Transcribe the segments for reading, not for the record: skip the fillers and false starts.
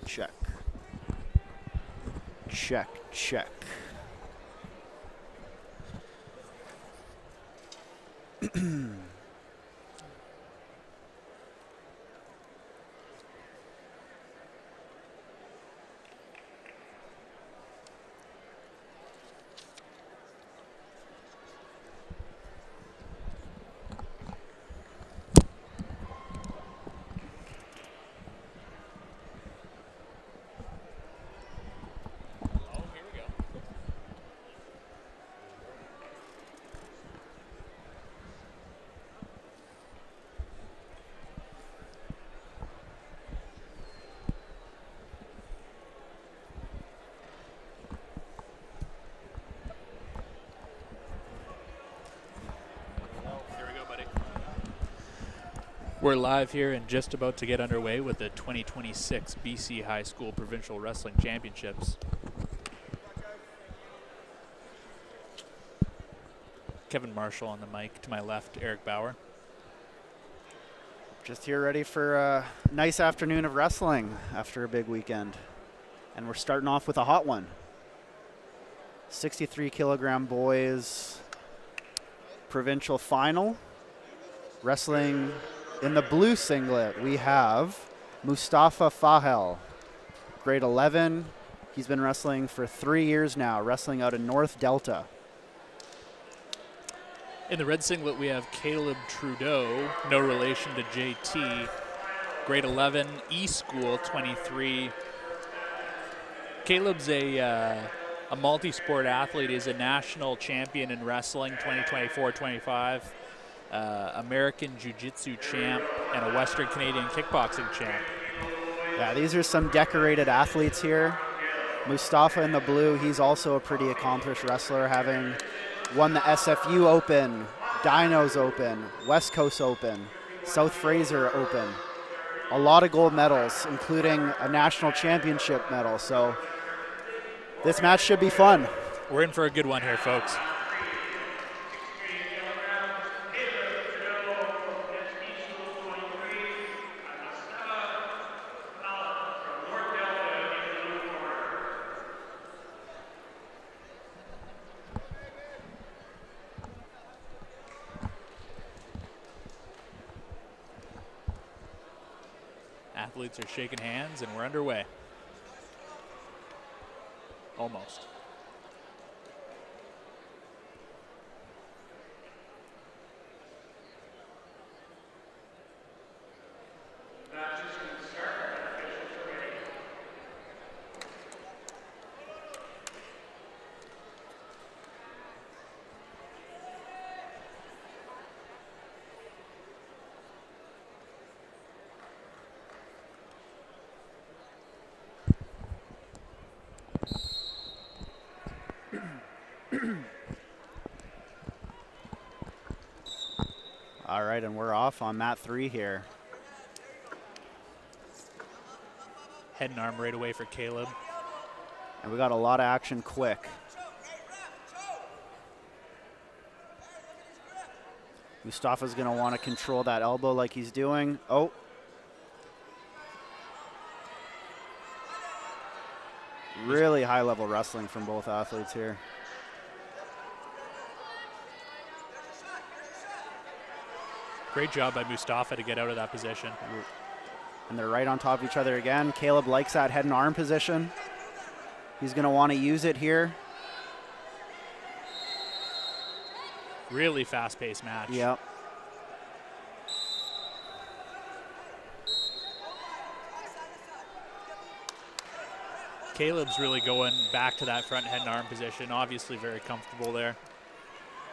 Check. Check, check. We're live here and just about to get underway with the 2026 BC High School Provincial Wrestling Championships. Kevin Marshall on the mic. To my left, Eric Bauer. Just here ready for a nice afternoon of wrestling after a big weekend. And we're starting off with a hot one. 63 kilogram boys provincial final. Wrestling in the blue singlet, we have Mustafa Fahel, grade 11. He's been wrestling for 3 years now, wrestling out of North Delta. In the red singlet, we have Caleb Trudeau, no relation to JT, grade 11, E-School 23. Caleb's a multi-sport athlete. He's a national champion in wrestling 2024-25. American Jiu-Jitsu champ and a Western Canadian kickboxing champ. Yeah, these are some decorated athletes here. Mustafa in the blue, he's also a pretty accomplished wrestler, having won the SFU Open, Dinos Open, West Coast Open, South Fraser Open. A lot of gold medals, including a national championship medal. So this match should be fun. We're in for a good one here, folks. Athletes are shaking hands and we're underway. Almost. All right, and we're off on mat 3 here. Head and arm right away for Caleb. And we got a lot of action quick. Mustafa's going to want to control that elbow like he's doing. Oh. Really high-level wrestling from both athletes here. Great job by Mustafa to get out of that position. And they're right on top of each other again. Caleb likes that head and arm position. He's going to want to use it here. Really fast-paced match. Yep. Caleb's really going back to that front head and arm position. Obviously very comfortable there.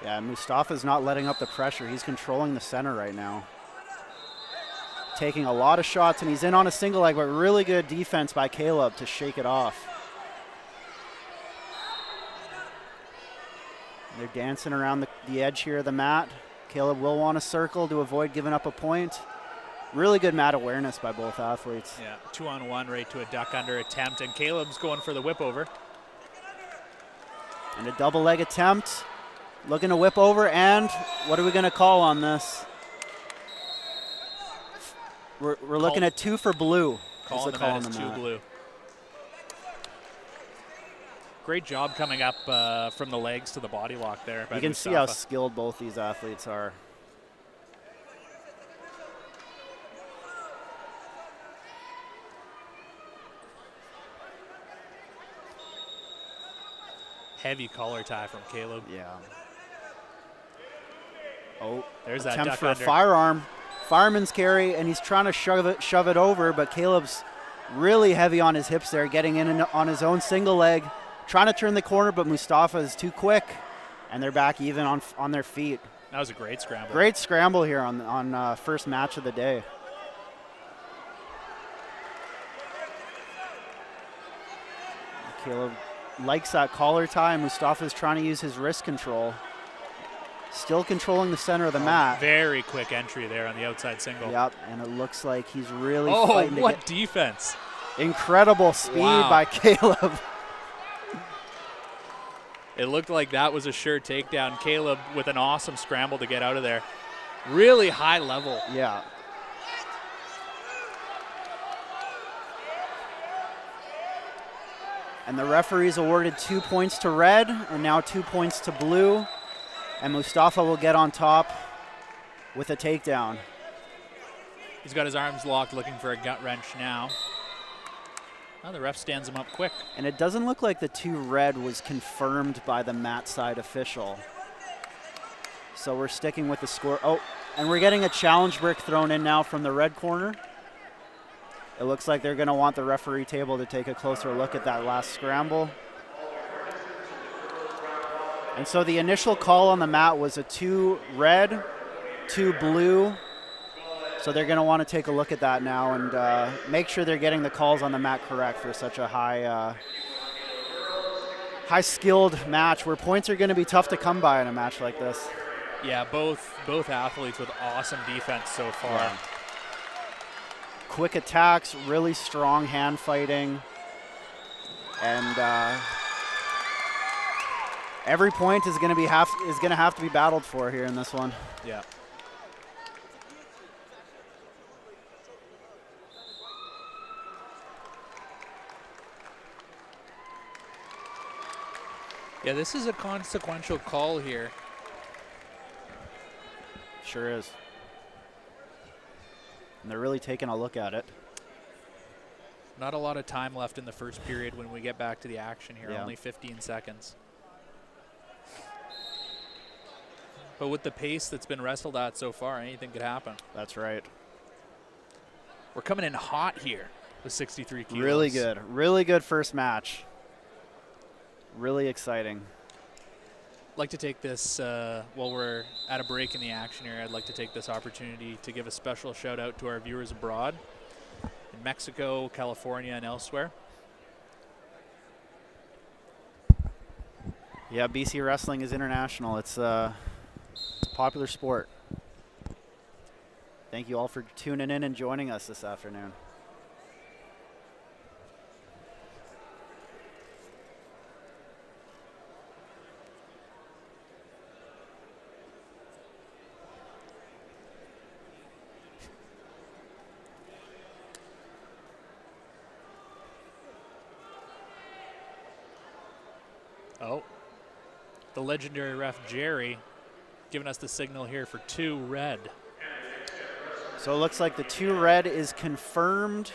Yeah, Mustafa's not letting up the pressure. He's controlling the center right now. Taking a lot of shots, and he's in on a single leg, but really good defense by Caleb to shake it off. They're dancing around the edge here of the mat. Caleb will want to circle to avoid giving up a point. Really good mat awareness by both athletes. Yeah, 2-on-1 right to a duck under attempt, and Caleb's going for the whip over. And a double leg attempt. looking to whip over, and what are we going to call on this? We're looking at 2 for blue. Calling the mat is 2 blue. Great job coming up from the legs to the body lock there. You can see how skilled both these athletes are. Heavy collar tie from Caleb. Yeah. Oh, there's that attempt duck for under. A firearm. Fireman's carry, and he's trying to shove it over, but Caleb's really heavy on his hips there, getting in on his own single leg, trying to turn the corner, but Mustafa is too quick, and they're back even on their feet. That was a great scramble. Great scramble here on first match of the day. Caleb likes that collar tie. Mustafa's trying to use his wrist control. Still controlling the center of the mat. Very quick entry there on the outside single. Yep, and it looks like he's really fighting to what defense. Incredible speed by Caleb. It looked like that was a sure takedown. Caleb with an awesome scramble to get out of there. Really high level. Yeah. And the referees awarded 2 points to red and now 2 points to blue. And Mustafa will get on top with a takedown. He's got his arms locked, looking for a gut wrench now. Oh, the ref stands him up quick. And it doesn't look like the 2 red was confirmed by the mat side official. So we're sticking with the score. Oh, and we're getting a challenge brick thrown in now from the red corner. It looks like they're going to want the referee table to take a closer look at that last scramble. And so the initial call on the mat was a 2 red, 2 blue. So they're going to want to take a look at that now and make sure they're getting the calls on the mat correct for such a high-skilled match where points are going to be tough to come by in a match like this. Yeah, both athletes with awesome defense so far. Yeah. Quick attacks, really strong hand fighting, and every point is going to have to be battled for here in this one. Yeah. Yeah, this is a consequential call here. Sure is. And they're really taking a look at it. Not a lot of time left in the first period when we get back to the action here, yeah. Only 15 seconds. But with the pace that's been wrestled at so far, anything could happen. That's right. We're coming in hot here with 63 kilos. Really good first match. Really exciting. I'd like to take this, while we're at a break in the action here, I'd like to take this opportunity to give a special shout out to our viewers abroad in Mexico, California, and elsewhere. Yeah, BC Wrestling is international. It's a popular sport. Thank you all for tuning in and joining us this afternoon. Oh, the legendary ref Jerry giving us the signal here for 2 red. So it looks like the 2 red is confirmed.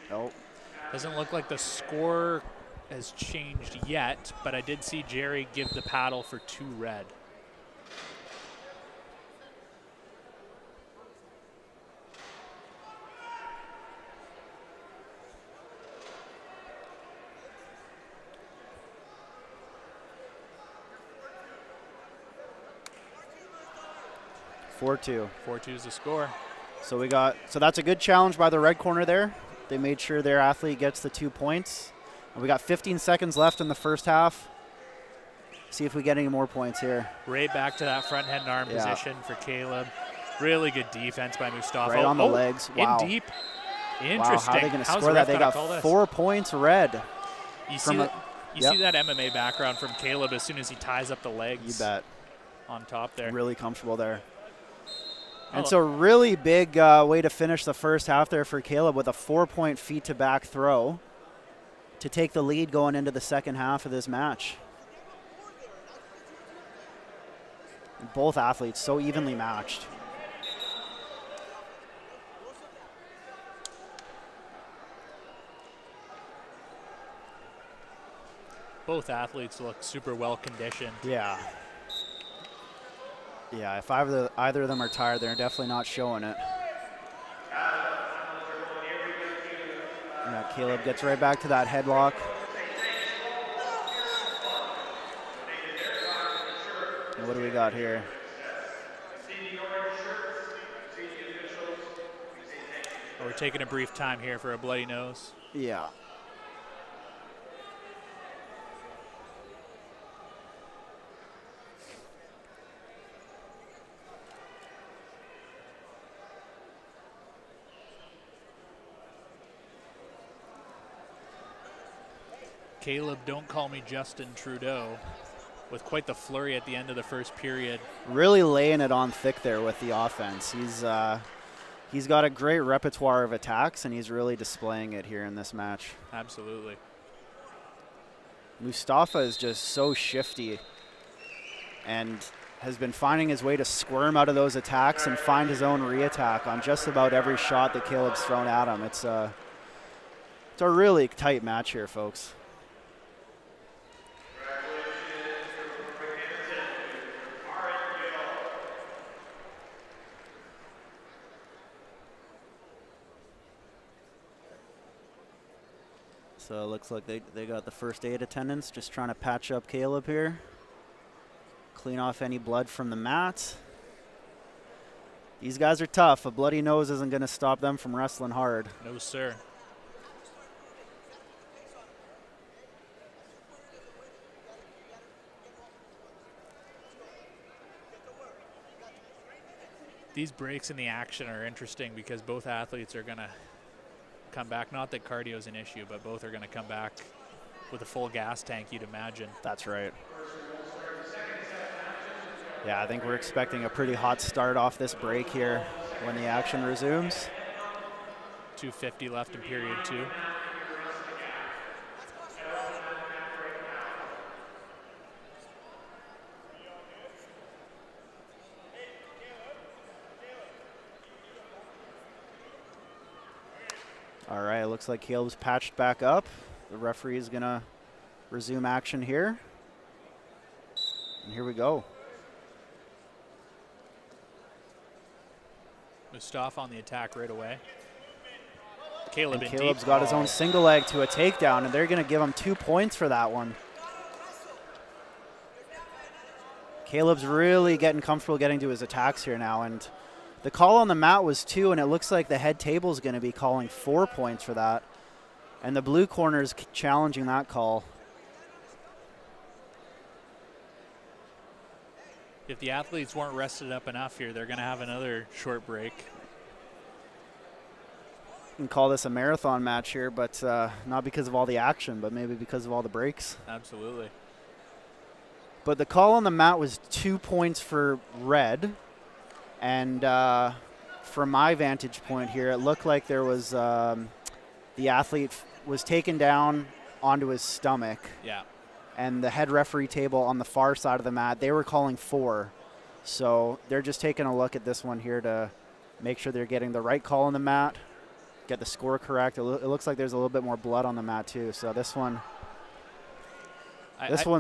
Nope. Doesn't look like the score has changed yet, but I did see Jerry give the paddle for 2 red. (4-2). 4-2 is the score. So that's a good challenge by the red corner there. They made sure their athlete gets the 2 points. And we got 15 seconds left in the first half. See if we get any more points here. Right back to that front head and arm position for Caleb. Really good defense by Mustafa. Right on the legs. Wow. In deep. Interesting. Wow, how are they going to score that? They got 4 points red. You see You see that MMA background from Caleb as soon as he ties up the legs. You bet. On top there. Really comfortable there. And so really big way to finish the first half there for Caleb with a 4-point feet to back throw to take the lead going into the second half of this match. And both athletes so evenly matched. Both athletes look super well conditioned. Yeah. Yeah, if either of them are tired, they're definitely not showing it. Yeah, Caleb gets right back to that headlock. And what do we got here? We're taking a brief time here for a bloody nose. Yeah. Caleb, don't call me Justin Trudeau, with quite the flurry at the end of the first period. Really laying it on thick there with the offense. He's got a great repertoire of attacks, and he's really displaying it here in this match. Absolutely. Mustafa is just so shifty and has been finding his way to squirm out of those attacks and find his own re-attack on just about every shot that Caleb's thrown at him. It's a really tight match here, folks. So it looks like they got the first aid attendants just trying to patch up Caleb here. Clean off any blood from the mat. These guys are tough. A bloody nose isn't going to stop them from wrestling hard. No, sir. These breaks in the action are interesting because both athletes are going to come back. Not that cardio is an issue, but both are going to come back with a full gas tank, you'd imagine. That's right. Yeah, I think we're expecting a pretty hot start off this break here when the action resumes. 2:50 left in period 2. All right, looks like Caleb's patched back up. The referee is going to resume action here. And here we go. Mustafa on the attack right away. Caleb's got his own single leg to a takedown, and they're going to give him 2 points for that one. Caleb's really getting comfortable getting to his attacks here now, and the call on the mat was 2, and it looks like the head table is going to be calling 4 points for that. And the blue corner is challenging that call. If the athletes weren't rested up enough here, they're going to have another short break. You can call this a marathon match here, but not because of all the action, but maybe because of all the breaks. Absolutely. But the call on the mat was 2 points for red. And from my vantage point here, it looked like there was the athlete was taken down onto his stomach. Yeah. And the head referee table on the far side of the mat, they were calling 4. So they're just taking a look at this one here to make sure they're getting the right call on the mat, get the score correct. It looks like there's a little bit more blood on the mat too. So this one's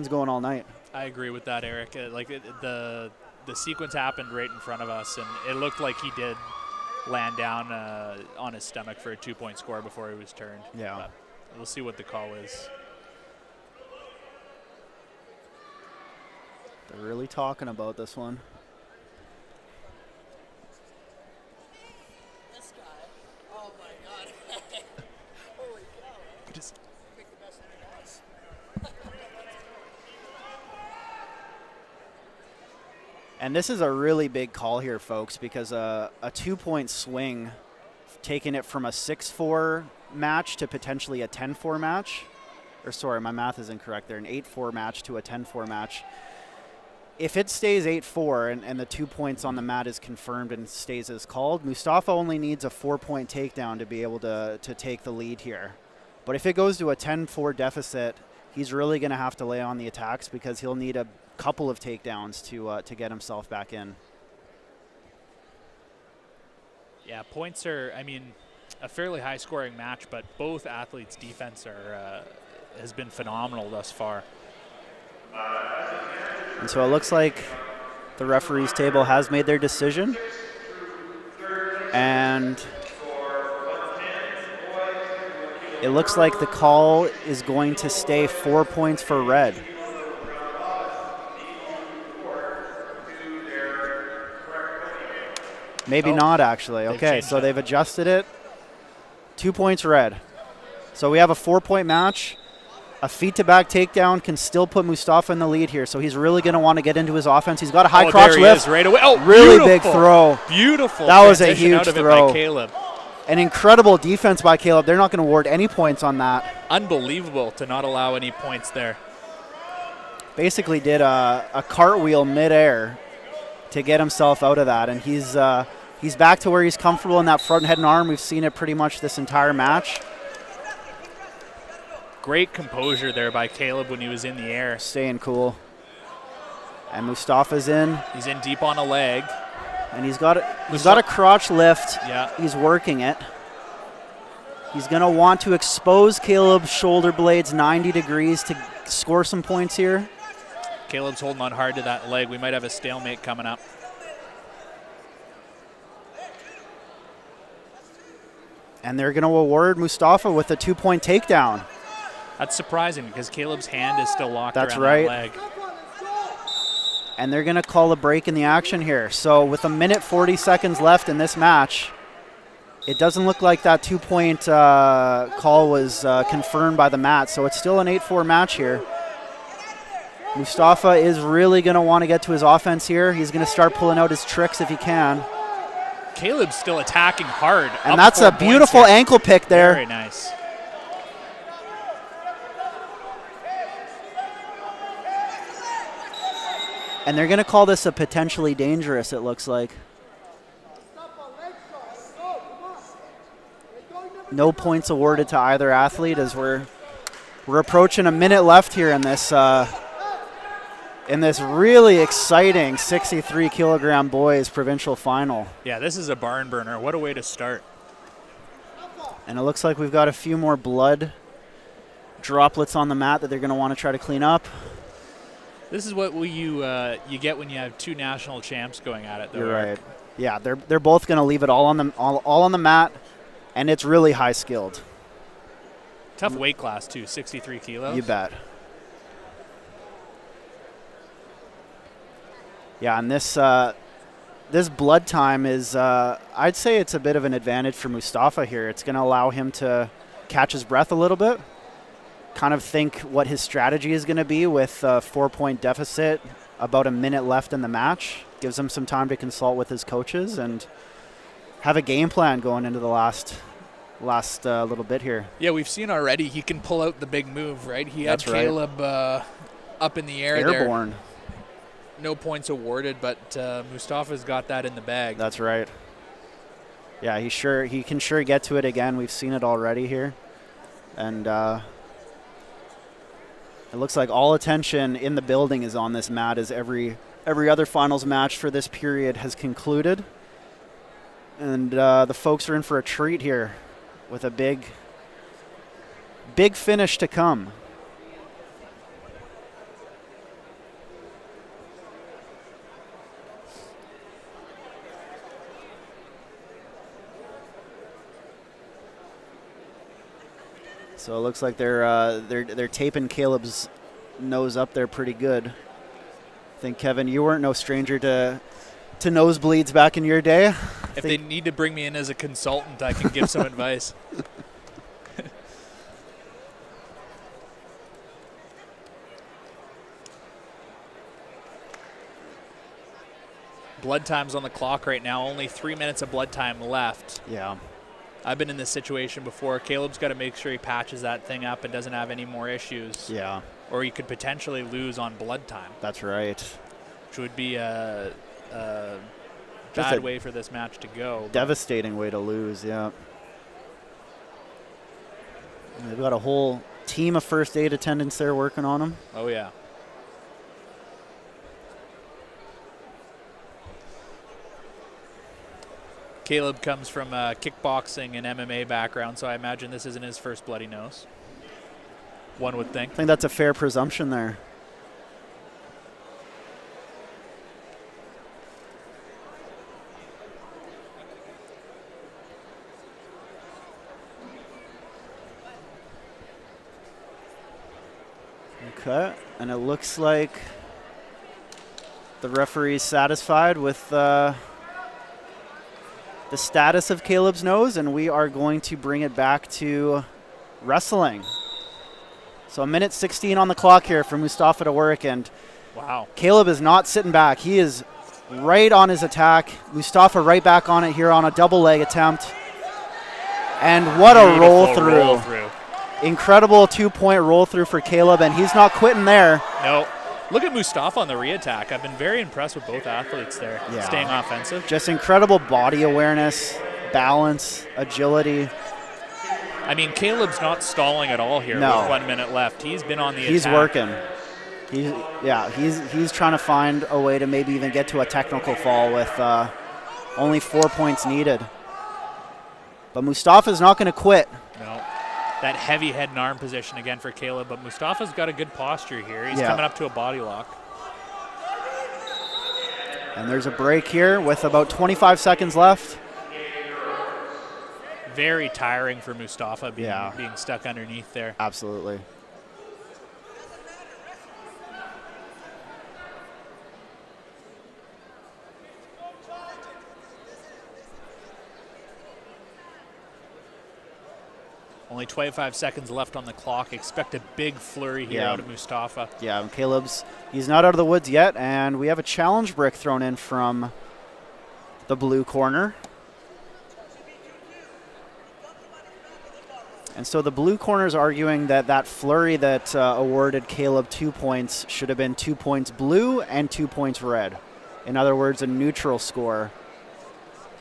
going all night. I agree with that, Eric. The sequence happened right in front of us, and it looked like he did land down on his stomach for a 2-point score before he was turned. Yeah. But we'll see what the call is. They're really talking about this one. This guy, oh my God. Holy cow. Just Pick the best guys. And this is a really big call here, folks, because a 2-point swing, taking it from a 6-4 match to potentially a 10-4 match, or sorry, my math is incorrect there, an 8-4 match to a 10-4 match. If it stays 8-4 and the 2 points on the mat is confirmed and stays as called, Mustafa only needs a 4-point takedown to be able to take the lead here. But if it goes to a 10-4 deficit, he's really going to have to lay on the attacks because he'll need a couple of takedowns to get himself back in. Yeah, points are, I mean, a fairly high-scoring match, but both athletes' defense has been phenomenal thus far. And so it looks like the referees table has made their decision. And it looks like the call is going to stay 4 points for red. Maybe not, actually. Okay, so they've adjusted it. 2 points red. So we have a 4-point match. A feet-to-back takedown can still put Mustafa in the lead here, so he's really going to want to get into his offense. He's got a high crotch lift. Right away. Oh, really big throw. Beautiful. That was a huge out of throw. It by Caleb. An incredible defense by Caleb. They're not going to award any points on that. Unbelievable to not allow any points there. Basically did a cartwheel midair to get himself out of that, and he's back to where he's comfortable in that front head and arm. We've seen it pretty much this entire match. Great composure there by Caleb when he was in the air. Staying cool. And Mustafa's in. He's in deep on a leg. And he's got a crotch lift. Yeah. He's working it. He's going to want to expose Caleb's shoulder blades 90 degrees to score some points here. Caleb's holding on hard to that leg. We might have a stalemate coming up. And they're going to award Mustafa with a 2-point takedown. That's surprising because Caleb's hand is still locked That's around right. that leg. And they're going to call a break in the action here. So with 1 minute 40 seconds left in this match, it doesn't look like that 2-point call was confirmed by the mat. So it's still an 8-4 match here. Mustafa is really going to want to get to his offense here. He's going to start pulling out his tricks if he can. Caleb's still attacking hard. And that's a beautiful ankle pick there. Very nice. And they're going to call this a potentially dangerous, it looks like. No points awarded to either athlete as we're approaching 1 minute left here in this really exciting 63-kilogram boys provincial final. Yeah, this is a barn burner. What a way to start. And it looks like we've got a few more blood droplets on the mat that they're going to want to try to clean up. This is what you get when you have two national champs going at it, though. You're right. Yeah, they're both going to leave it all on the mat, and it's really high skilled. Tough weight class too, 63 kilos. You bet. Yeah, and this blood time is, I'd say it's a bit of an advantage for Mustafa here. It's going to allow him to catch his breath a little bit, kind of think what his strategy is going to be with a 4-point deficit, about 1 minute left in the match. Gives him some time to consult with his coaches and have a game plan going into the last little bit here. Yeah, we've seen already he can pull out the big move, right? He had Caleb up in the air Airborne. there. No points awarded, but Mustafa's got that in the bag. That's right. Yeah, he can sure get to it again. We've seen it already here. And it looks like all attention in the building is on this mat as every other finals match for this period has concluded. And the folks are in for a treat here with a big finish to come. So it looks like they're taping Caleb's nose up there pretty good. I think, Kevin, you weren't no stranger to nosebleeds back in your day. If they need to bring me in as a consultant, I can give some advice. Blood time's on the clock right now. Only 3 minutes of blood time left. Yeah. I've been in this situation before. Caleb's got to make sure he patches that thing up and doesn't have any more issues. Yeah. Or he could potentially lose on blood time. That's right. Which would be a bad way for this match to go. Devastating way to lose, yeah. And they've got a whole team of first aid attendants there working on him. Oh, yeah. Caleb comes from a kickboxing and MMA background, so I imagine this isn't his first bloody nose. One would think. I think that's a fair presumption there. Okay, and it looks like the referee's satisfied with the status of Caleb's nose, and we are going to bring it back to wrestling. So 1:16 on the clock here for Mustafa to work, and wow, Caleb is not sitting back. He is right on his attack. Mustafa right back on it here on a double leg attempt. And what a roll through. Incredible 2-point roll through for Caleb, and he's not quitting there. No. Look at Mustafa on the re-attack. I've been very impressed with both athletes there, staying offensive. Just incredible body awareness, balance, agility. I mean, Caleb's not stalling at all here with 1 minute left. He's been on the attack. He's working. He's trying to find a way to maybe even get to a technical fall with only 4 points needed. But Mustafa's not going to quit. No. That heavy head and arm position again for Caleb, but Mustafa's got a good posture here. He's coming up to a body lock. And there's a break here with about 25 seconds left. Very tiring for Mustafa being stuck underneath there. Absolutely. Only 25 seconds left on the clock. Expect a big flurry here out of Mustafa. Yeah, and he's not out of the woods yet, and we have a challenge brick thrown in from the blue corner. And so the blue corner is arguing that that flurry that awarded Caleb 2 points should have been 2 points blue and 2 points red. In other words, a neutral score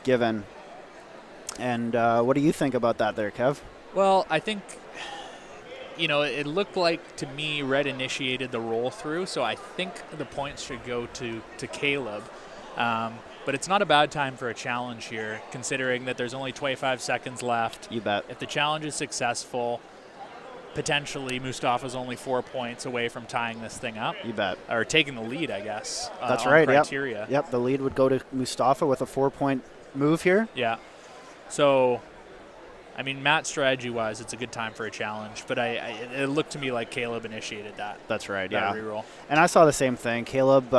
given. And what do you think about that there, Kev? Well, I think, it looked like to me red initiated the roll through, so I think the points should go to Caleb. But it's not a bad time for a challenge here, considering that there's only 25 seconds left. You bet. If the challenge is successful, potentially Mustafa's only 4 points away from tying this thing up. You bet. Or taking the lead, I guess. That's right. Criteria. Yep, the lead would go to Mustafa with a 4-point move here. Yeah. So, I mean, match strategy-wise, it's a good time for a challenge, but it looked to me like Caleb initiated that. That's right, that reroll. And I saw the same thing. Caleb,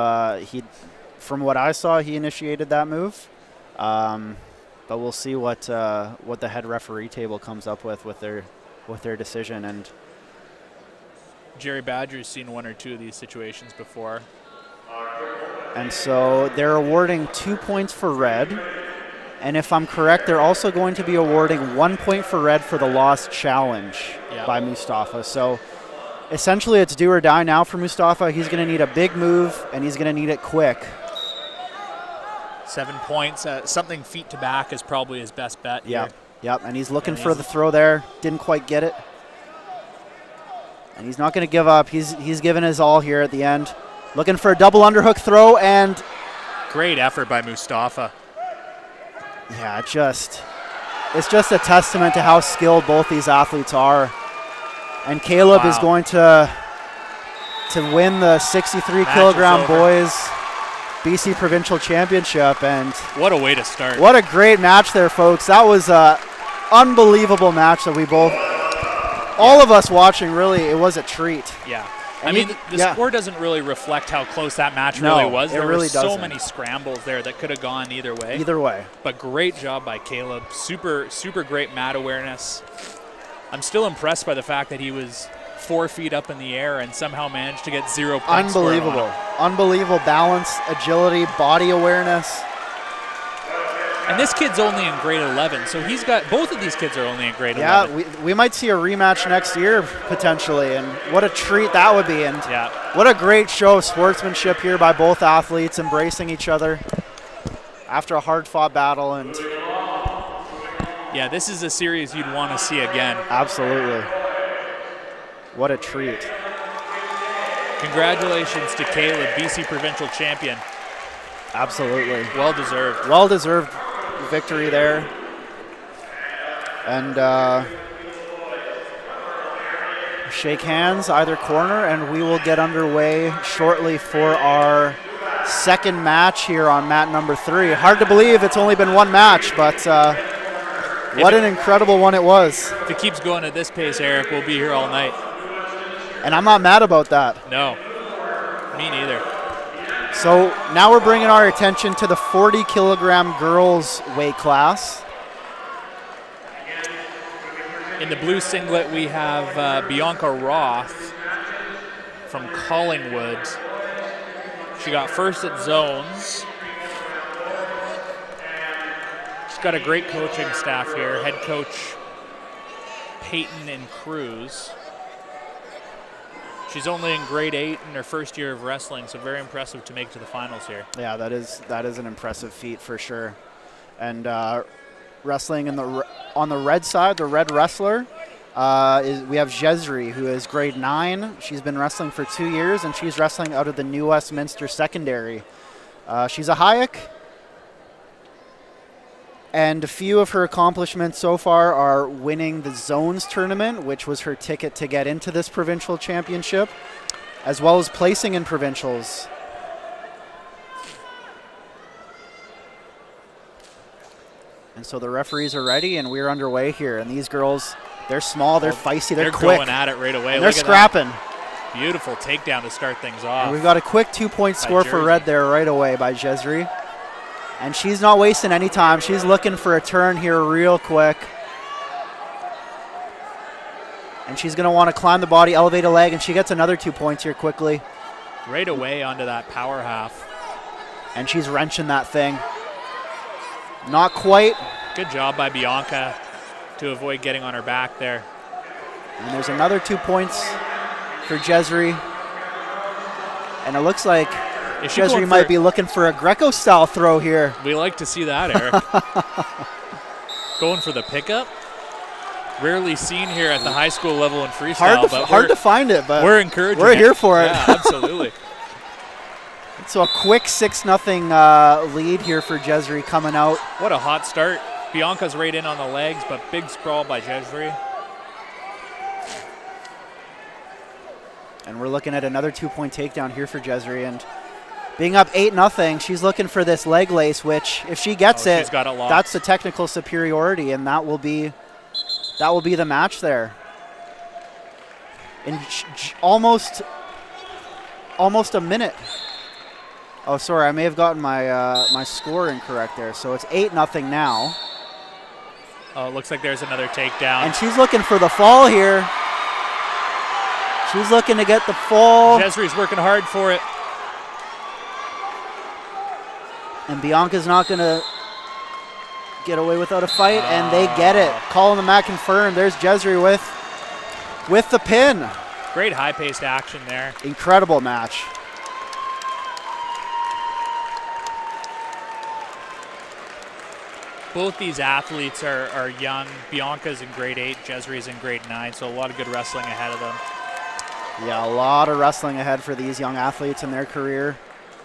from what I saw, he initiated that move. But we'll see what the head referee table comes up with their decision. And Jerry Badger's seen one or two of these situations before. And so they're awarding 2 points for red. And if I'm correct, they're also going to be awarding 1 point for red for the lost challenge by Mustafa. So essentially it's do or die now for Mustafa. He's going to need a big move, and he's going to need it quick. 7 points. Something feet to back is probably his best bet here. Yep, and he's looking for the throw there. Didn't quite get it. And he's not going to give up. He's given his all here at the end. Looking for a double underhook throw, and great effort by Mustafa. Yeah, it's just a testament to how skilled both these athletes are. And Caleb is going to win the 63-kilogram boys BC Provincial Championship. And what a way to start. What a great match there, folks. That was an unbelievable match that we both, all of us watching, really, it was a treat. Yeah. I mean, the score doesn't really reflect how close that match really was. There were so many scrambles there that could have gone either way. Either way. But great job by Caleb. Super, super great mat awareness. I'm still impressed by the fact that he was 4 feet up in the air and somehow managed to get 0 points. Unbelievable. Unbelievable balance, agility, body awareness. And this kid's only in grade 11, so he's got, both of these kids are only in grade 11. Yeah, we might see a rematch next year potentially, and what a treat that would be. And Yeah. what a great show of sportsmanship here by both athletes, embracing each other after a hard-fought battle. And Yeah, this is a series you'd want to see again. absolutely. What a treat. Congratulations to Caleb, BC provincial champion. Absolutely. Well deserved. Well-deserved victory there. And shake hands either corner, and we will get underway shortly for our second match here on mat number 3. Hard to believe it's only been one match, but what an incredible one it was. If it keeps going at this pace, Eric, we'll be here all night. And I'm not mad about that. No, me neither. So now we're bringing our attention to the 40-kilogram girls weight class. In the blue singlet, we have Bianca Roth from Collingwood. She got first at zones. She's got a great coaching staff here. Head coach Peyton and Cruz. She's only in grade 8 in her first year of wrestling, so very impressive to make it to the finals here. Yeah, that is an impressive feat for sure. And wrestling on the red side, the red wrestler, we have Jesri, who is grade 9. She's been wrestling for 2 years, and she's wrestling out of the New Westminster Secondary. She's a Hayek, and a few of her accomplishments so far are winning the Zones tournament, which was her ticket to get into this provincial championship, as well as placing in provincials. And so the referees are ready, and we're underway here. And these girls, they're small, they're feisty, they're quick. They're going at it right away. And they're scrapping. Beautiful takedown to start things off. And we've got a quick 2-point score for red there right away by Jesri. And she's not wasting any time. She's looking for a turn here real quick. And she's going to want to climb the body, elevate a leg, and she gets another 2 points here quickly. Right away onto that power half. And she's wrenching that thing. Not quite. Good job by Bianca to avoid getting on her back there. And there's another 2 points for Jesri. And it looks like Jesri might be looking for a Greco-style throw here. We like to see that, Eric. Going for the pickup. Rarely seen here at the high school level in freestyle. Hard to find it, but we're encouraging. We're here for it. Yeah, absolutely. So a quick 6-0 lead here for Jesri coming out. What a hot start. Bianca's right in on the legs, but big sprawl by Jesri. And we're looking at another 2-point takedown here for Jesri. And being up 8-0, she's looking for this leg lace, which if she gets she's got it locked. That's the technical superiority, and that will be the match there. In almost a minute. Oh, sorry, I may have gotten my score incorrect there. So it's 8-0 now. Oh, it looks like there's another takedown. And she's looking for the fall here. She's looking to get the fall. Jesri's working hard for it. And Bianca's not going to get away without a fight, and they get it. Calling the mat confirmed. There's Jesri with the pin. Great high-paced action there. Incredible match. Both these athletes are young. Bianca's in grade 8, Jesri's in grade 9, so a lot of good wrestling ahead of them. Yeah, a lot of wrestling ahead for these young athletes in their career.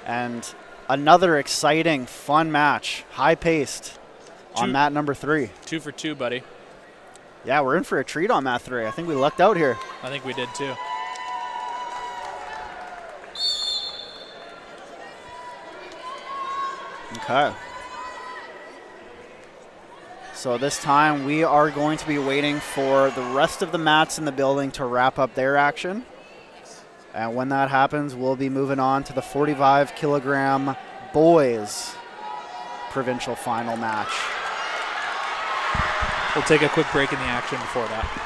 And another exciting, fun match, high-paced on mat number 3. 2 for 2, buddy. Yeah, we're in for a treat on mat 3. I think we lucked out here. I think we did too. Okay. So this time we are going to be waiting for the rest of the mats in the building to wrap up their action. And when that happens, we'll be moving on to the 45-kilogram boys provincial final match. We'll take a quick break in the action before that.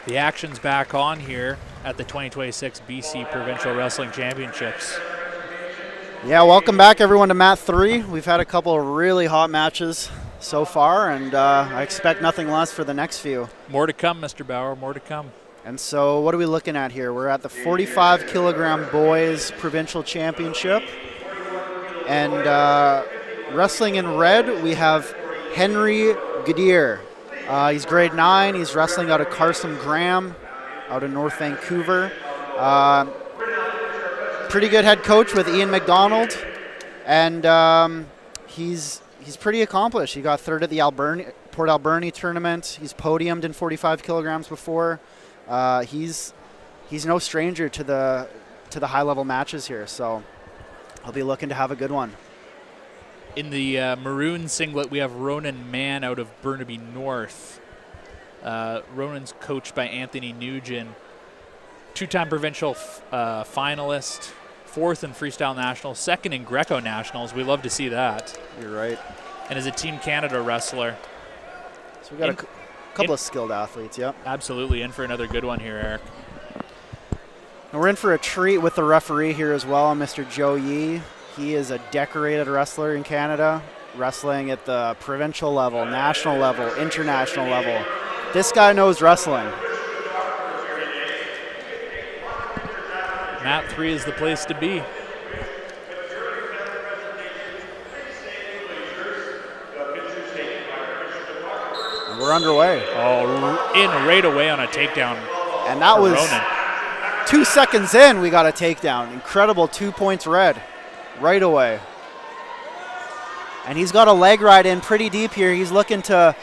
The action's back on here at the 2026 BC Provincial Wrestling Championships. Yeah, welcome back everyone to Mat 3. We've had a couple of really hot matches so far, and I expect nothing less for the next few. More to come, Mr. Bauer, more to come. And so what are we looking at here? We're at the 45 kilogram boys provincial championship. And wrestling in red, we have Henry Gadier. He's grade 9. He's wrestling out of Carson Graham, out of North Vancouver. Pretty good head coach with Ian McDonald. And he's pretty accomplished. He got third at the Port Alberni tournament. He's podiumed in 45 kilograms before. He's no stranger to the high level matches here, so I'll be looking to have a good one. In the maroon singlet, we have Ronan Mann out of Burnaby North. Ronan's coached by Anthony Nugent, 2-time provincial finalist, 4th in Freestyle Nationals, 2nd in Greco Nationals. We love to see that. You're right. And is a Team Canada wrestler. So we got a couple of skilled athletes, yep. Absolutely, in for another good one here, Eric. And we're in for a treat with the referee here as well, Mr. Joe Yee. He is a decorated wrestler in Canada, wrestling at the provincial level, national level, international level. This guy knows wrestling. Mat 3 is the place to be. And we're underway. Oh, in right away on a takedown. And that was Ronan. 2 seconds in, we got a takedown. Incredible 2 points red right away. And he's got a leg ride in pretty deep here. He's looking to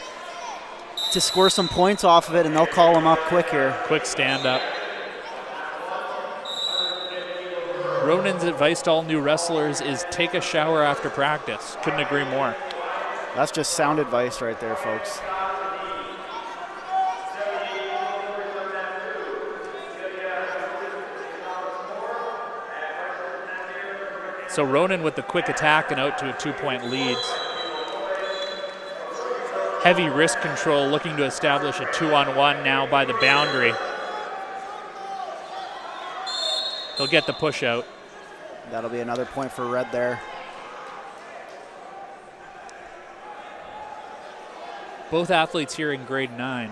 score some points off of it, and they'll call him up quick here. Quick stand up. Ronan's advice to all new wrestlers is take a shower after practice. Couldn't agree more. That's just sound advice right there, folks. So Ronan with the quick attack and out to a 2-point lead. Heavy wrist control, looking to establish a 2-on-1 now by the boundary. He'll get the push out. That'll be another point for red there. Both athletes here in grade 9.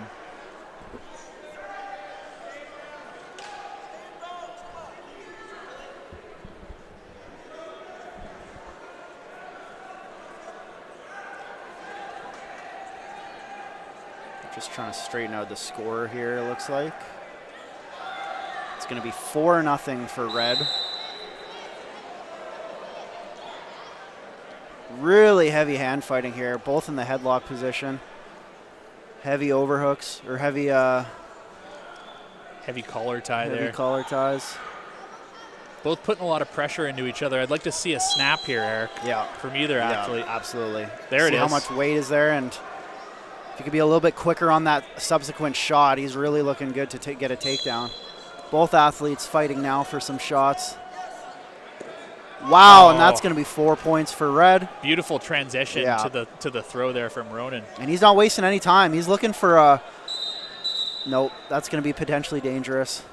Just trying to straighten out the score here, it looks like. It's going to be 4-0 for red. Really heavy hand fighting here, both in the headlock position. Heavy overhooks, or heavy collar tie there. Heavy collar ties. Both putting a lot of pressure into each other. I'd like to see a snap here, Eric. Yeah. From either athlete. Yeah, absolutely. There it is. See how much weight is there, and if he could be a little bit quicker on that subsequent shot, he's really looking good to get a takedown. Both athletes fighting now for some shots. Wow, and that's going to be 4 points for red. Beautiful transition to the throw there from Ronan. And he's not wasting any time. He's looking for a... Nope, that's going to be potentially dangerous.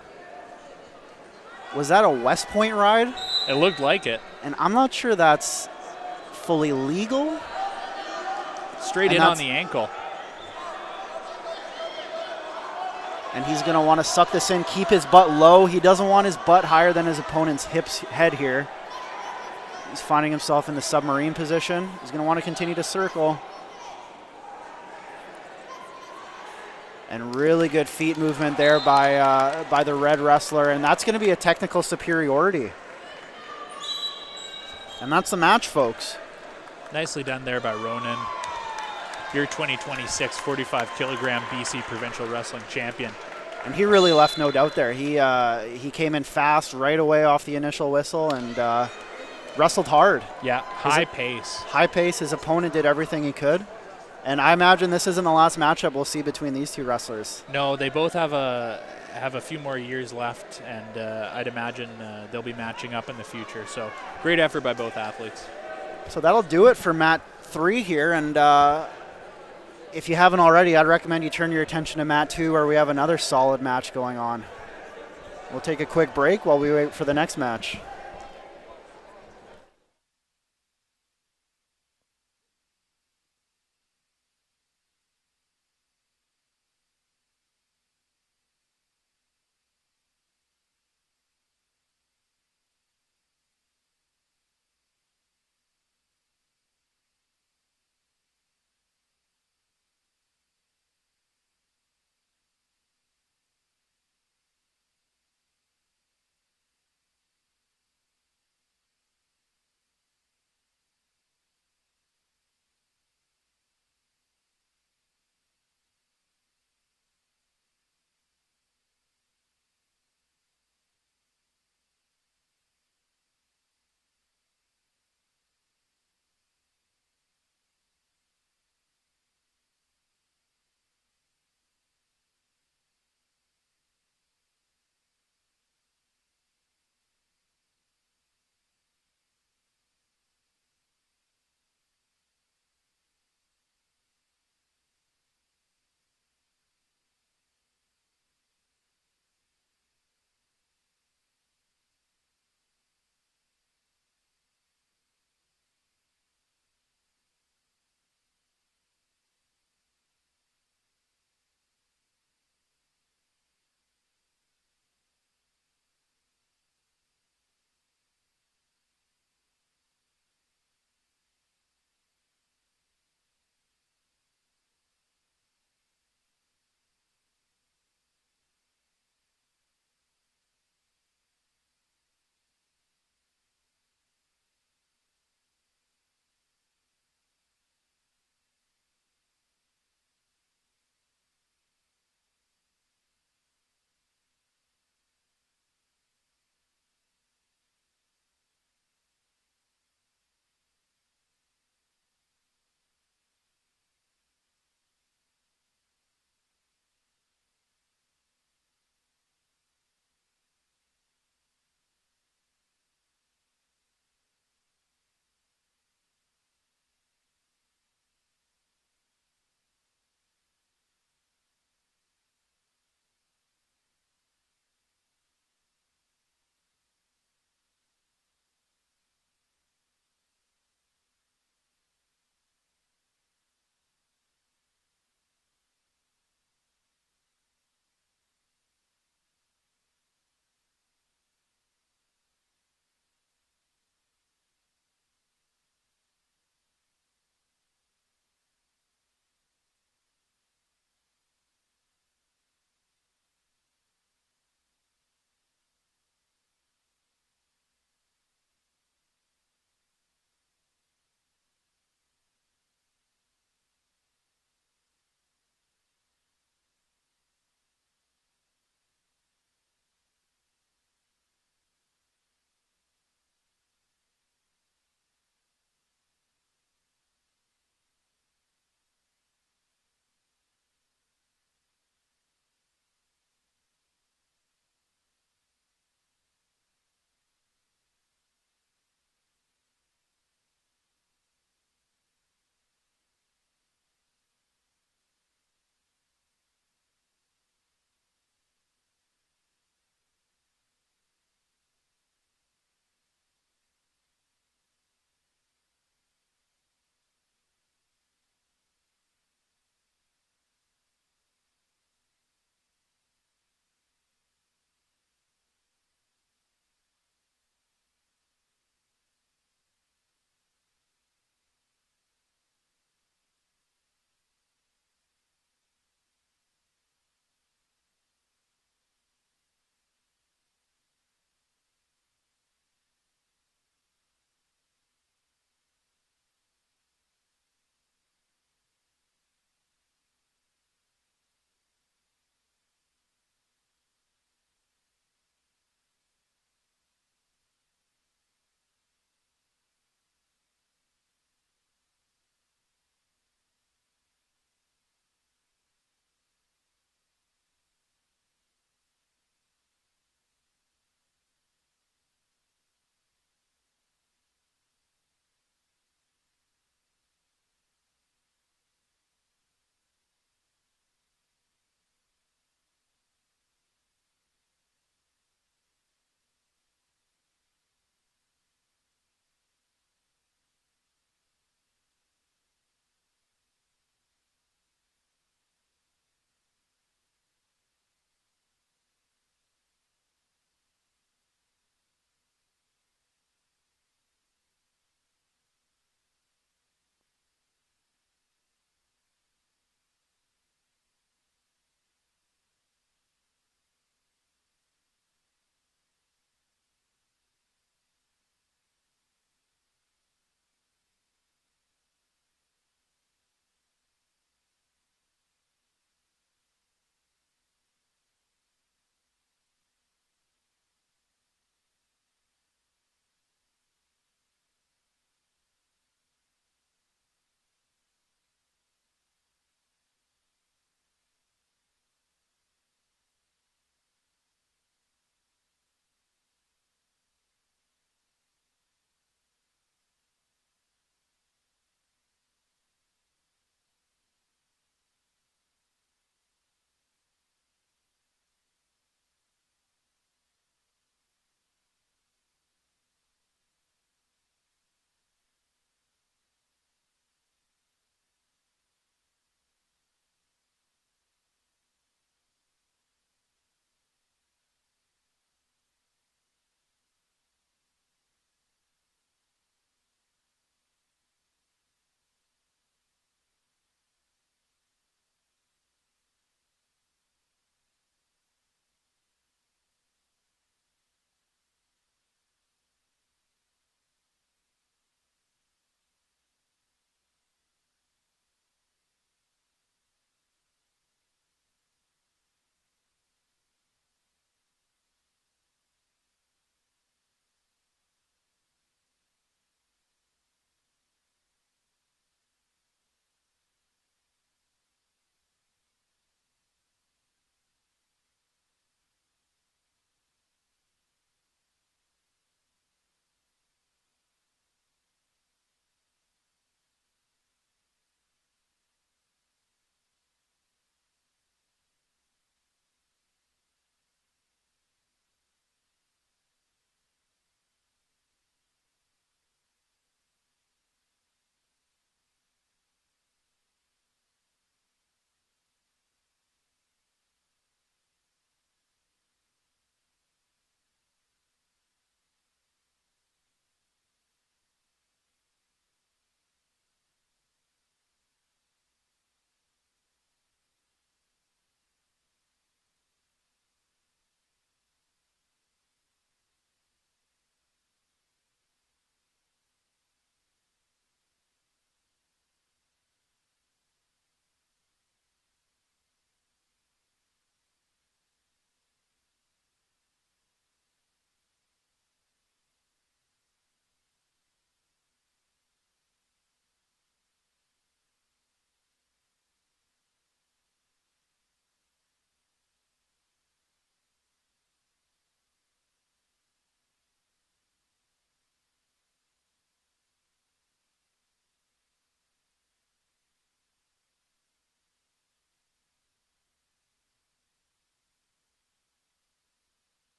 Was that a West Point ride? It looked like it. And I'm not sure that's fully legal. Straight in on the ankle. And he's going to want to suck this in, keep his butt low. He doesn't want his butt higher than his opponent's head here. He's finding himself in the submarine position. He's going to want to continue to circle. And really good feet movement there by the red wrestler. And that's going to be a technical superiority. And that's the match, folks. Nicely done there by Ronan. Your 2026 45 kilogram BC Provincial Wrestling Champion. And he really left no doubt there. He came in fast right away off the initial whistle and wrestled hard. Yeah, high pace. High pace. His opponent did everything he could. And I imagine this isn't the last matchup we'll see between these two wrestlers. No, they both have a few more years left, and I'd imagine they'll be matching up in the future. So great effort by both athletes. So that'll do it for Mat 3 here, and if you haven't already, I'd recommend you turn your attention to mat 2 where we have another solid match going on. We'll take a quick break while we wait for the next match.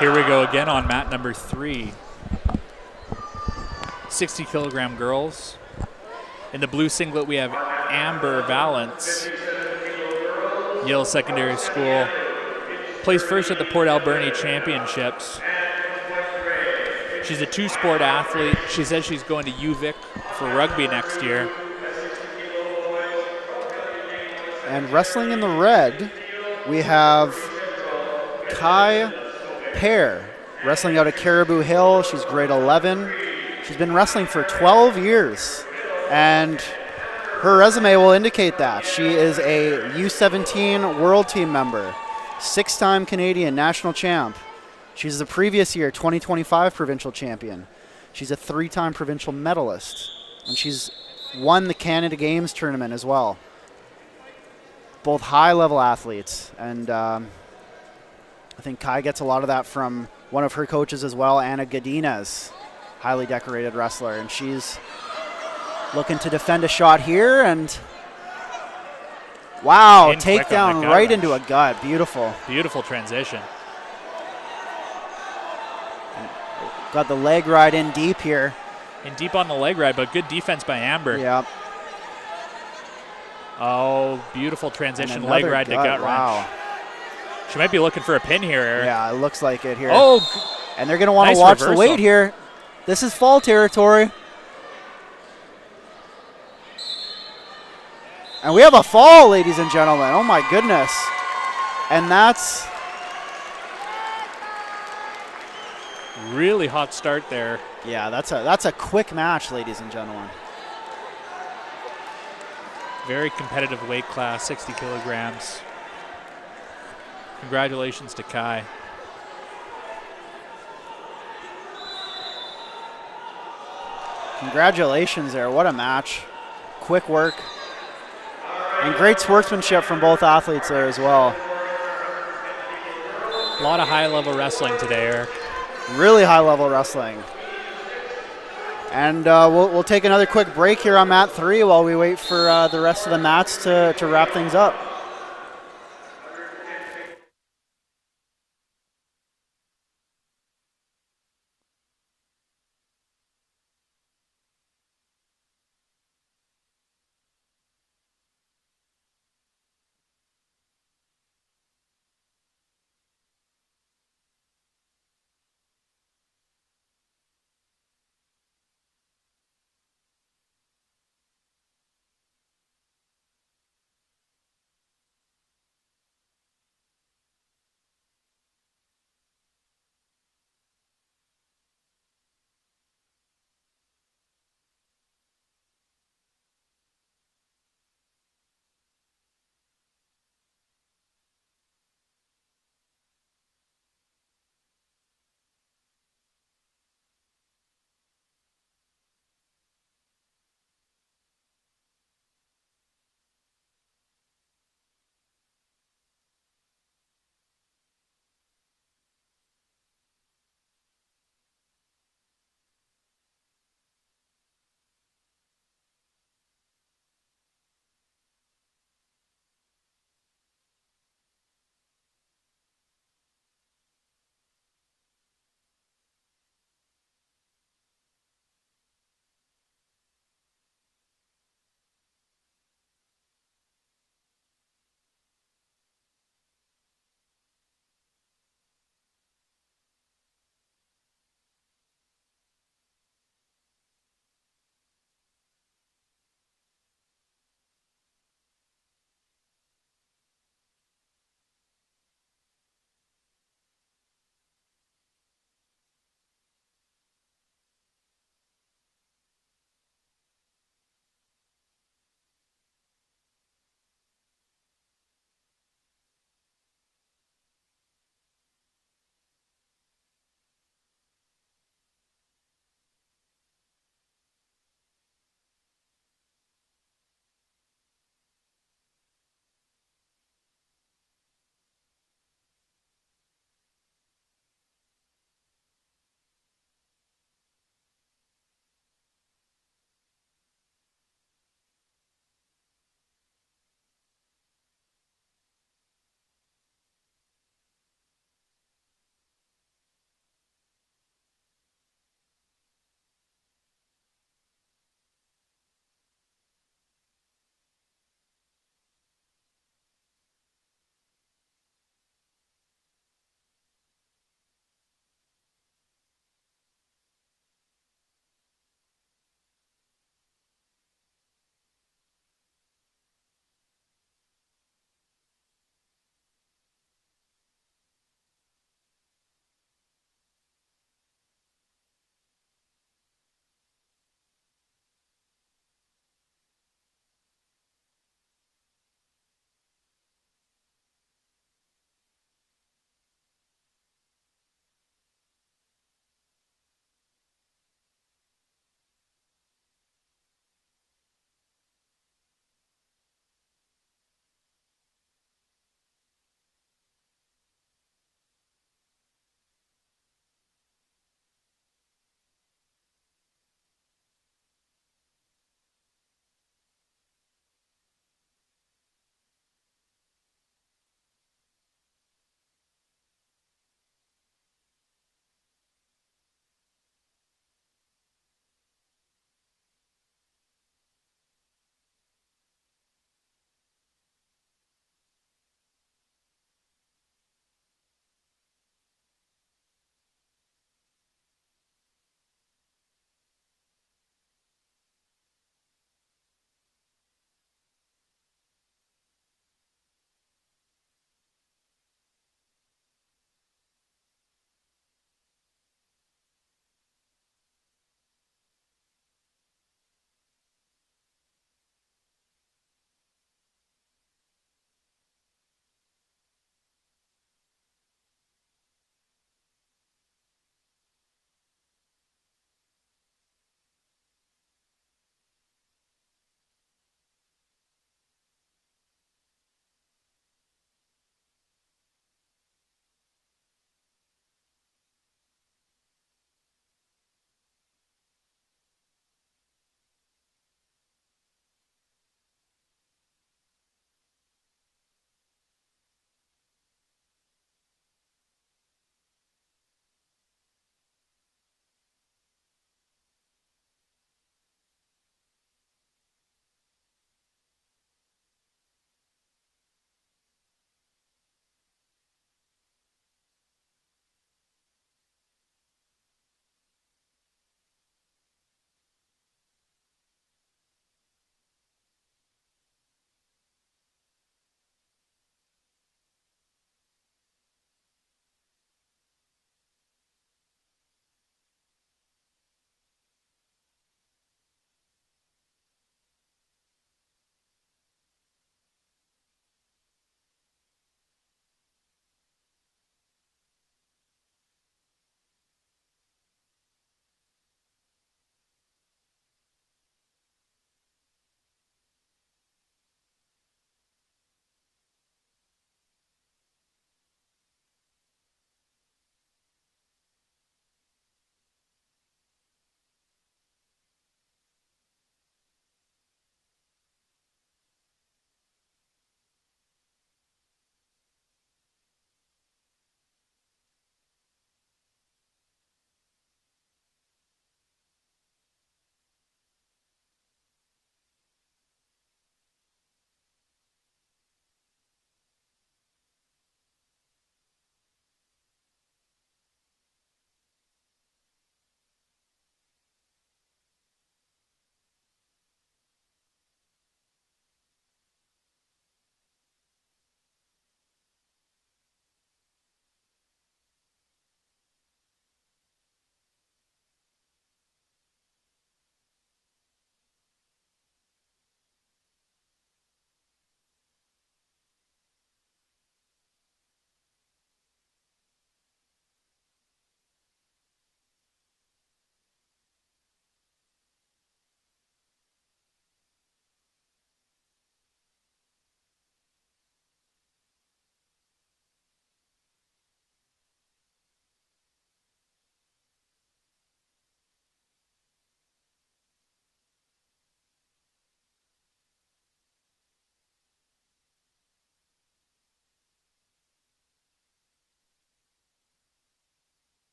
Here we go again on mat number 3. 60-kilogram girls. In the blue singlet, we have Amber Valance, Yale Secondary School. Plays first at the Port Alberni Championships. She's a two-sport athlete. She says she's going to UVic for rugby next year. And wrestling in the red, we have Kai Pear, wrestling out of Caribou Hill. She's grade 11. She's been wrestling for 12 years, and her resume will indicate that. She is a U17 World Team member, 6-time Canadian national champ. She's the previous year 2025 provincial champion. She's a 3-time provincial medalist, and she's won the Canada Games tournament as well. Both high-level athletes, and I think Kai gets a lot of that from one of her coaches as well, Anna Godinez, highly decorated wrestler, and she's looking to defend a shot here, and wow, takedown right into a gut. Beautiful. Beautiful transition. Got the leg ride in deep here. In deep on the leg ride, but good defense by Amber. Yeah. Oh, beautiful transition, leg ride to gut wow. wrench. She might be looking for a pin here, Eric. Yeah, it looks like it here. Oh, and they're going to want to nice watch reversal. the weight here. This is fall territory. And we have a fall, ladies and gentlemen. Oh, my goodness. And that's really hot start there. Yeah, that's a quick match, ladies and gentlemen. Very competitive weight class, 60 kilograms. Congratulations to Kai. Congratulations there. What a match. Quick work. And great sportsmanship from both athletes there as well. A lot of high-level wrestling today, Eric. Really high-level wrestling. And we'll take another quick break here on mat 3 while we wait for the rest of the mats to wrap things up.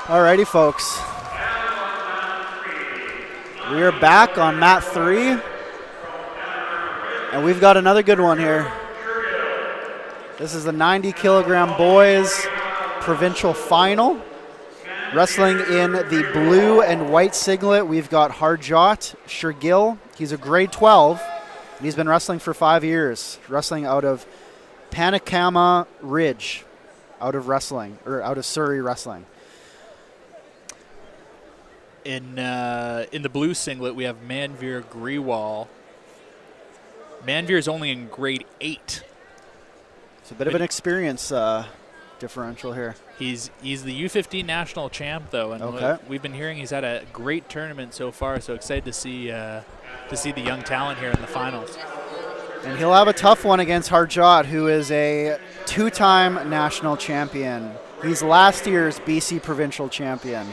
Alrighty, folks. We are back on mat 3. And we've got another good one here. This is the 90 kilogram boys provincial final. Wrestling in the blue and white singlet, we've got Harjot Shergill. He's a grade 12, and he's been wrestling for 5 years, wrestling out of Panicama Ridge, out of Surrey Wrestling. In the blue singlet, we have Manveer Grewal. Manveer is only in grade 8. It's a bit of an experience differential here. He's the U15 national champ, though, and we've been hearing he's had a great tournament so far. So excited to see the young talent here in the finals. And he'll have a tough one against Harjot, who is a 2-time national champion. He's last year's BC provincial champion.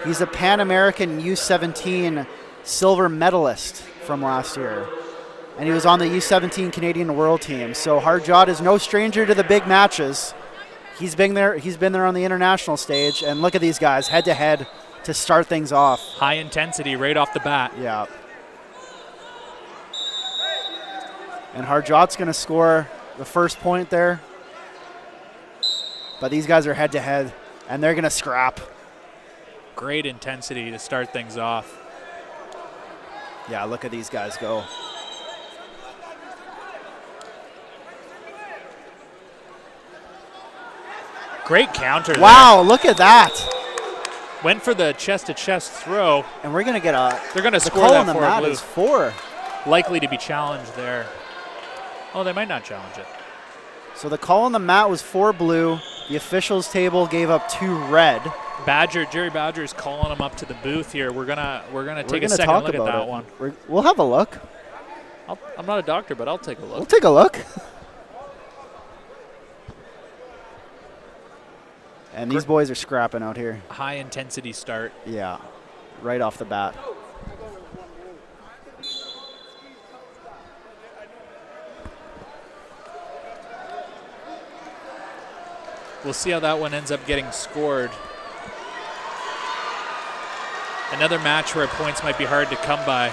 He's a Pan American U17 silver medalist from last year. And he was on the U17 Canadian World Team. So Harjot is no stranger to the big matches. He's been there on the international stage. And look at these guys, head to head to start things off. High intensity right off the bat. Yeah. And Harjot's going to score the first point there. But these guys are head to head, and they're going to scrap. Great intensity to start things off. Yeah, look at these guys go. Great counter. Wow, look at that. Went for the chest-to-chest throw. And we're going to get They're going to score call that on the for mat blue. is 4. Likely to be challenged there. Oh, they might not challenge it. So the call on the mat was 4 blue. The officials table gave up 2 red. Jerry Badger is calling him up to the booth here. We're gonna take a second look at that one. We'll have a look. I'm not a doctor, but I'll take a look. We'll take a look. And these boys are scrapping out here. High intensity start. Yeah, right off the bat. We'll see how that one ends up getting scored. Another match where points might be hard to come by.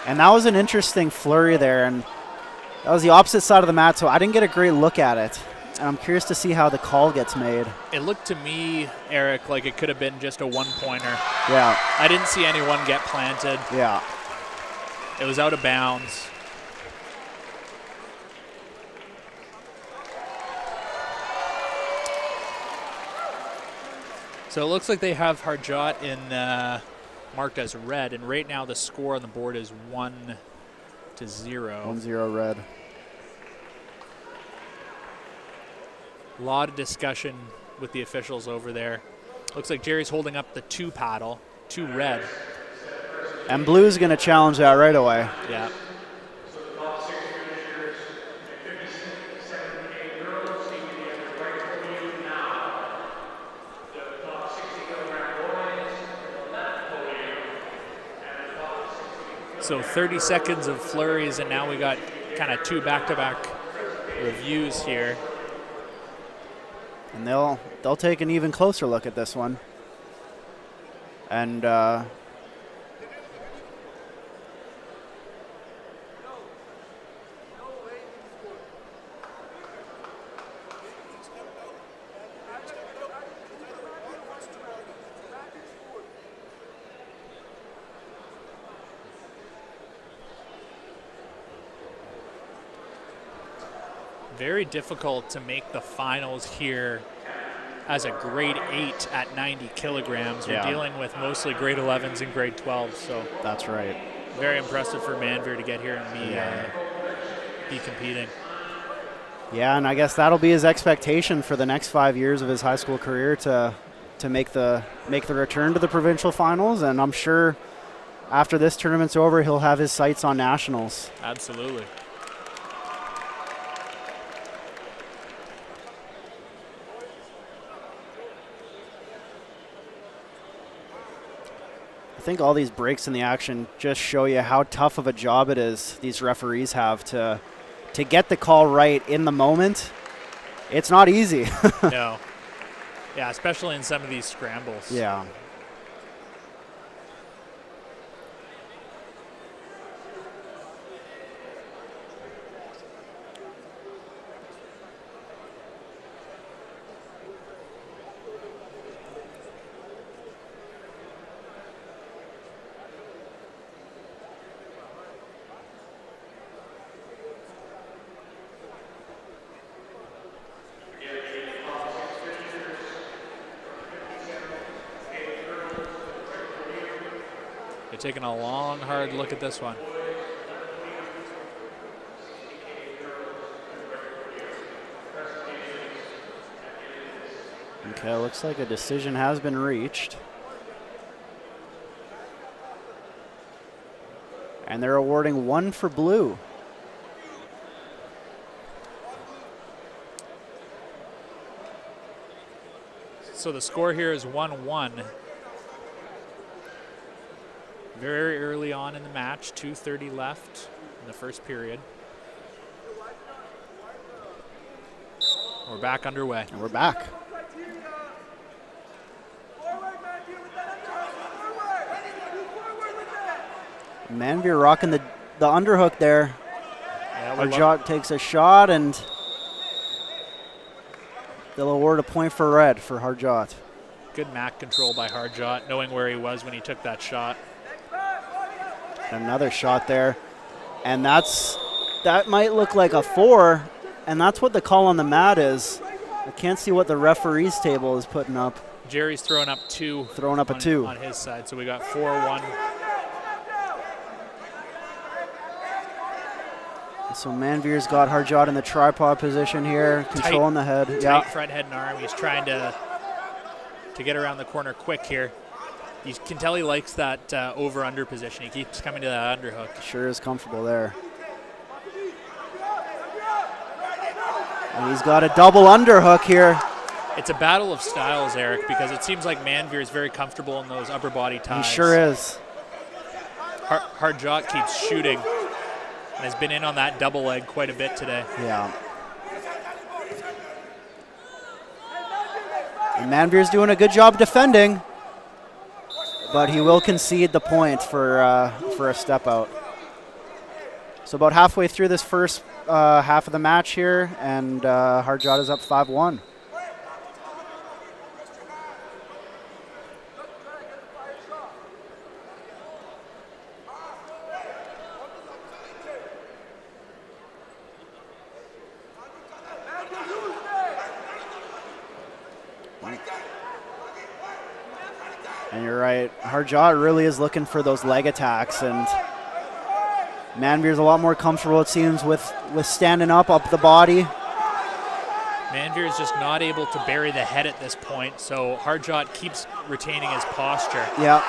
And that was an interesting flurry there, and that was the opposite side of the mat, so I didn't get a great look at it. And I'm curious to see how the call gets made. It looked to me, Eric, like it could have been just a one-pointer. Yeah. I didn't see anyone get planted. Yeah. It was out of bounds. So it looks like they have Harjot in marked as red, and right now the score on the board is 1-0. 1-0 red. A lot of discussion with the officials over there. Looks like Jerry's holding up the 2 paddle, 2 red. And blue's going to challenge that right away. Yeah. So 30 seconds of flurries, and now we got kind of 2 back-to-back reviews here. And they'll take an even closer look at this one. And very difficult to make the finals here as a grade 8 at 90 kilograms. We're dealing with mostly grade 11s and grade 12s. So that's right. Very impressive for Manveer to get here and be competing. Yeah, and I guess that'll be his expectation for the next 5 years of his high school career to make the return to the provincial finals. And I'm sure after this tournament's over, he'll have his sights on nationals. Absolutely. I think all these breaks in the action just show you how tough of a job it is these referees have to get the call right in the moment. It's not easy. No. Yeah, especially in some of these scrambles. Yeah. They're taking a long, hard look at this one. Okay, looks like a decision has been reached. And they're awarding 1 for blue. So the score here is 1-1. Very early on in the match, 2:30 left in the first period. We're back underway. And we're back. Manveer rocking the underhook there. Yeah, Harjot takes a shot, and they'll award a point for red for Harjot. good mat control by Harjot, knowing where he was when he took that shot. Another shot there, and that might look like a 4, and that's what the call on the mat is. I can't see what the referee's table is putting up. Jerry's throwing up 2. Throwing up a 2 on his side, so we got 4-1. So Manveer's got Harjot in the tripod position here, controlling the head. Tight front head and arm. He's trying to get around the corner quick here. You can tell he likes that over-under position. He keeps coming to that underhook. Sure is comfortable there. And he's got a double underhook here. It's a battle of styles, Eric, because it seems like Manveer is very comfortable in those upper body ties. He sure is. Harjot keeps shooting and has been in on that double leg quite a bit today. Yeah. And Manveer's doing a good job defending, but he will concede the point for a step out. So about halfway through this first half of the match here, and Harjot is up 5-1. And you're right, Harjot really is looking for those leg attacks, and Manveer's a lot more comfortable, it seems, with standing up the body. Manveer is just not able to bury the head at this point, so Harjot keeps retaining his posture. Yeah,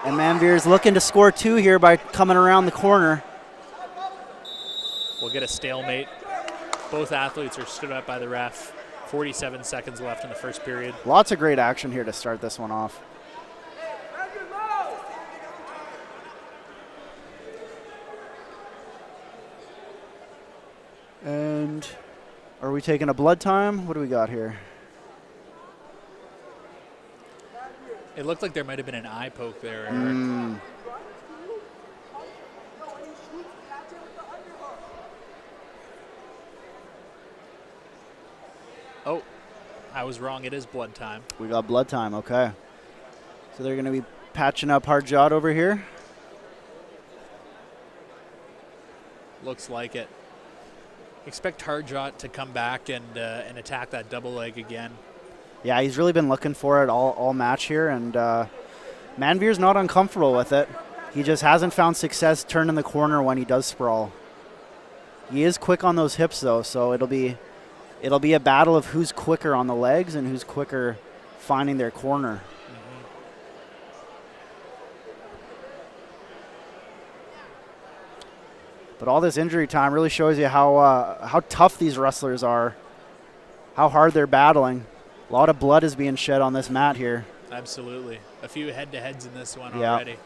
and Manveer's looking to score 2 here by coming around the corner. We'll get a stalemate. Both athletes are stood up by the ref. 47 seconds left in the first period. Lots of great action here to start this one off. And are we taking a blood time? What do we got here? It looked like there might have been an eye poke there, Eric. Oh, I was wrong. It is blood time. We got blood time, okay. So they're going to be patching up Harjot over here. Looks like it. Expect Harjot to come back and attack that double leg again. Yeah, he's really been looking for it all match here, and Manveer's not uncomfortable with it. He just hasn't found success turning the corner when he does sprawl. He is quick on those hips, though, so it'll be a battle of who's quicker on the legs and who's quicker finding their corner. But all this injury time really shows you how tough these wrestlers are, how hard they're battling. A lot of blood is being shed on this mat here. Absolutely. A few head-to-heads in this one Yeah. already.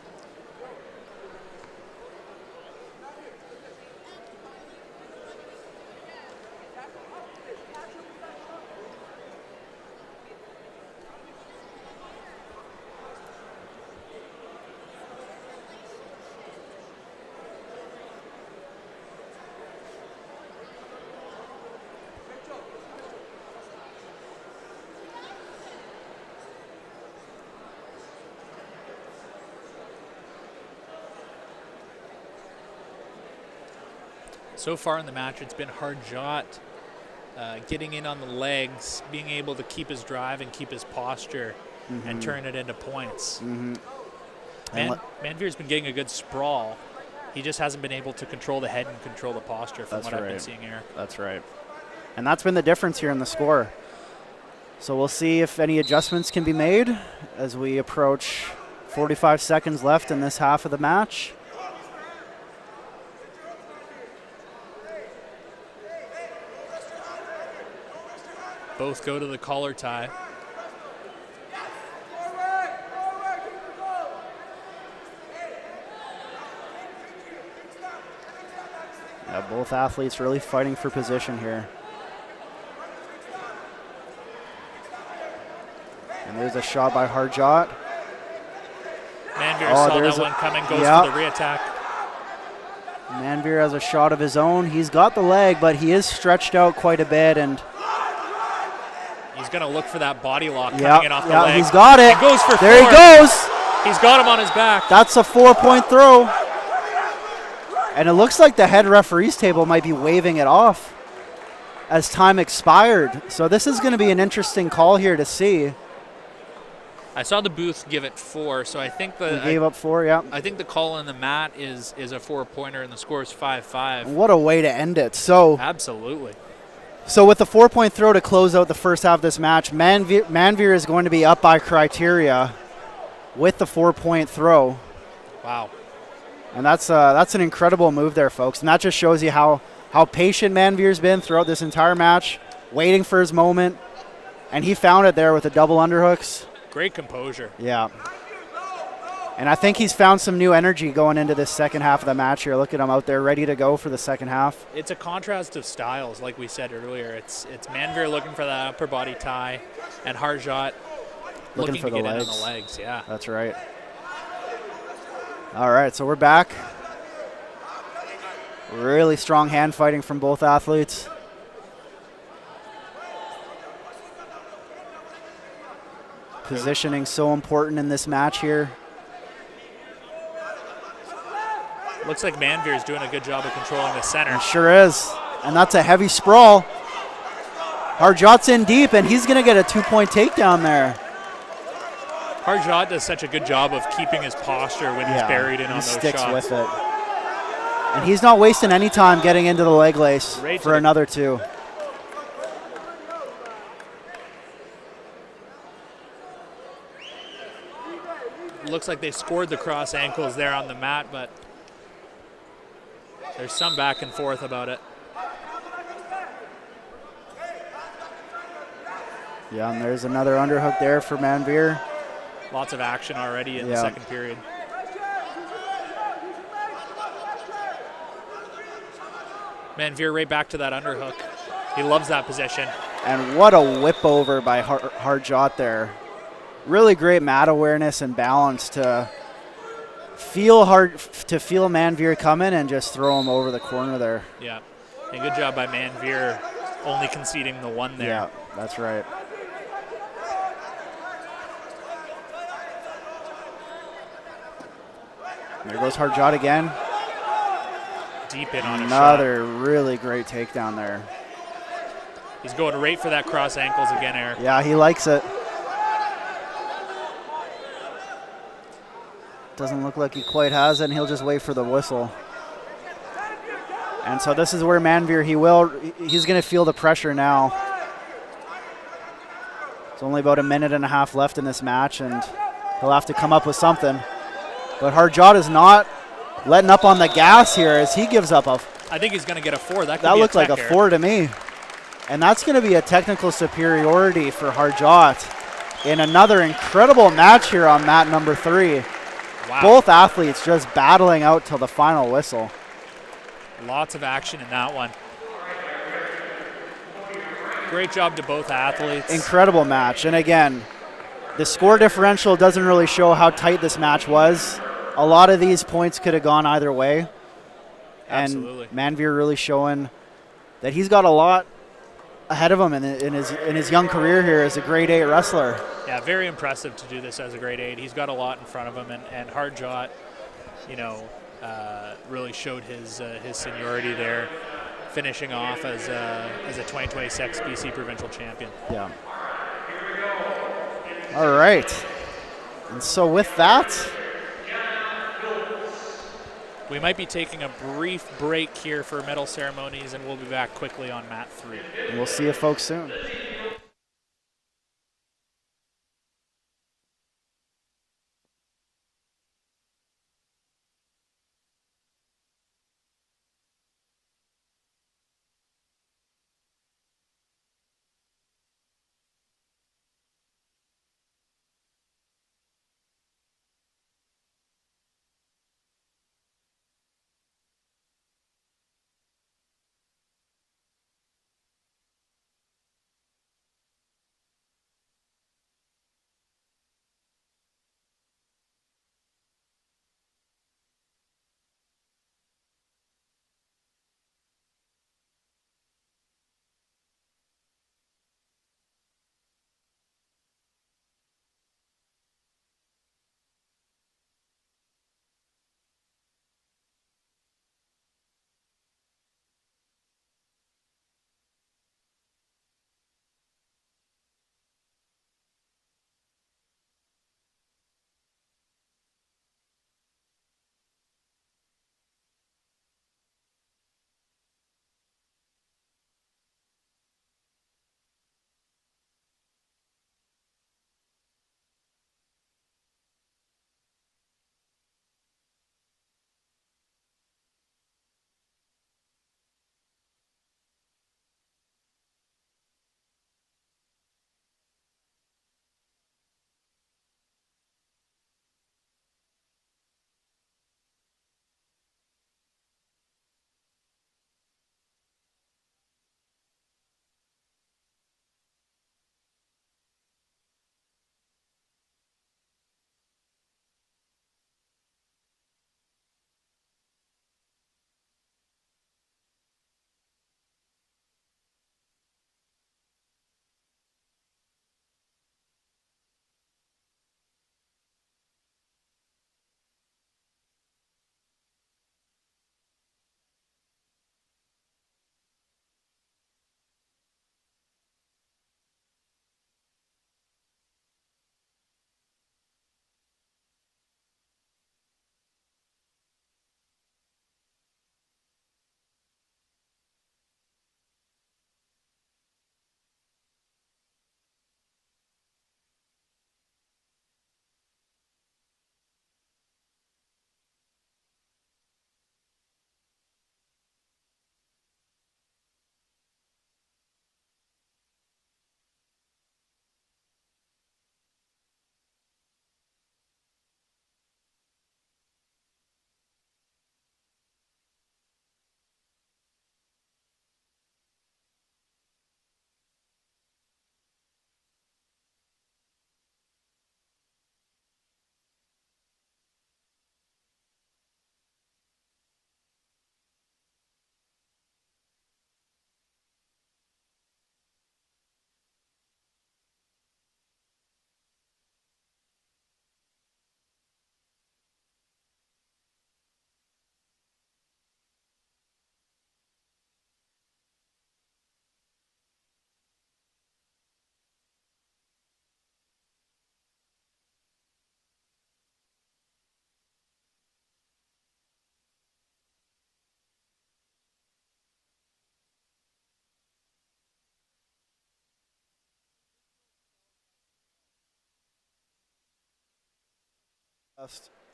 So far in the match, it's been Harjot getting in on the legs, being able to keep his drive and keep his posture and turn it into points. Manveer's been getting a good sprawl. He just hasn't been able to control the head and control the posture from what I've been seeing here. That's right. And that's been the difference here in the score. So we'll see if any adjustments can be made as we approach 45 seconds left in this half of the match. Both go to the collar tie. Yeah, both athletes really fighting for position here. And there's a shot by Harjot. Manveer saw that one coming, goes for the re-attack. Manveer has a shot of his own. He's got the leg, but he is stretched out quite a bit, and he's going to look for that body lock coming in off the leg. He's got it. He goes for there four. He goes. He's got him on his back. That's a 4-point throw. And it looks like the head referee's table might be waving it off as time expired. So this is going to be an interesting call here to see. I saw the booth give it 4, so I think He gave up 4, yeah. I think the call on the mat is a 4-pointer, and the score is 5-5. What a way to end it. So absolutely. So with the 4-point throw to close out the first half of this match, Manveer is going to be up by criteria with the 4-point throw. Wow. And that's an incredible move there, folks. And that just shows you how patient Manveer's been throughout this entire match, waiting for his moment. And he found it there with the double underhooks. Great composure. Yeah. And I think he's found some new energy going into this second half of the match here. Look at him out there ready to go for the second half. It's a contrast of styles, like we said earlier. It's Manveer looking for that upper body tie, and Harjot looking for to get in on the legs. Yeah. That's right. All right, so we're back. Really strong hand fighting from both athletes. Positioning so important in this match here. Looks like Manveer is doing a good job of controlling the center. It sure is. And that's a heavy sprawl. Harjot's in deep, and he's going to get a 2-point takedown there. Harjot does such a good job of keeping his posture when he's buried in on those shots. He sticks with it. And he's not wasting any time getting into the leg lace for another 2. Looks like they scored the cross ankles there on the mat, but there's some back and forth about it. Yeah, and there's another underhook there for Manveer. Lots of action already in the second period. Manveer right back to that underhook. He loves that position. And what a whip over by Harjot there. Really great mat awareness and balance to feel Manveer coming and just throw him over the corner there. Yeah, and good job by Manveer only conceding the 1 there. Yeah, that's right. There goes Harjot again. Deep in on a shot. Another really great takedown there. He's going right for that cross ankles again, Eric. Yeah, he likes it. Doesn't look like he quite has it, and he'll just wait for the whistle. And so this is where Manveer, he's going to feel the pressure now. It's only about a minute and a half left in this match, and he'll have to come up with something. But Harjot is not letting up on the gas here as he gives up a... I think he's going to get a 4. That looked like a 4 to me. And that's going to be a technical superiority for Harjot in another incredible match here on mat number 3. Wow. Both athletes just battling out till the final whistle. Lots of action in that one. Great job to both athletes. Incredible match. And again, the score differential doesn't really show how tight this match was. A lot of these points could have gone either way. Absolutely. And Manveer really showing that he's got a lot ahead of him in his young career here as a grade 8 wrestler. Yeah, very impressive to do this as a grade 8. He's got a lot in front of him, and Harjot, really showed his seniority there, finishing off as a 2026 BC provincial champion. Yeah. All right. And so with that, we might be taking a brief break here for medal ceremonies, and we'll be back quickly on mat 3. we'll see you folks soon.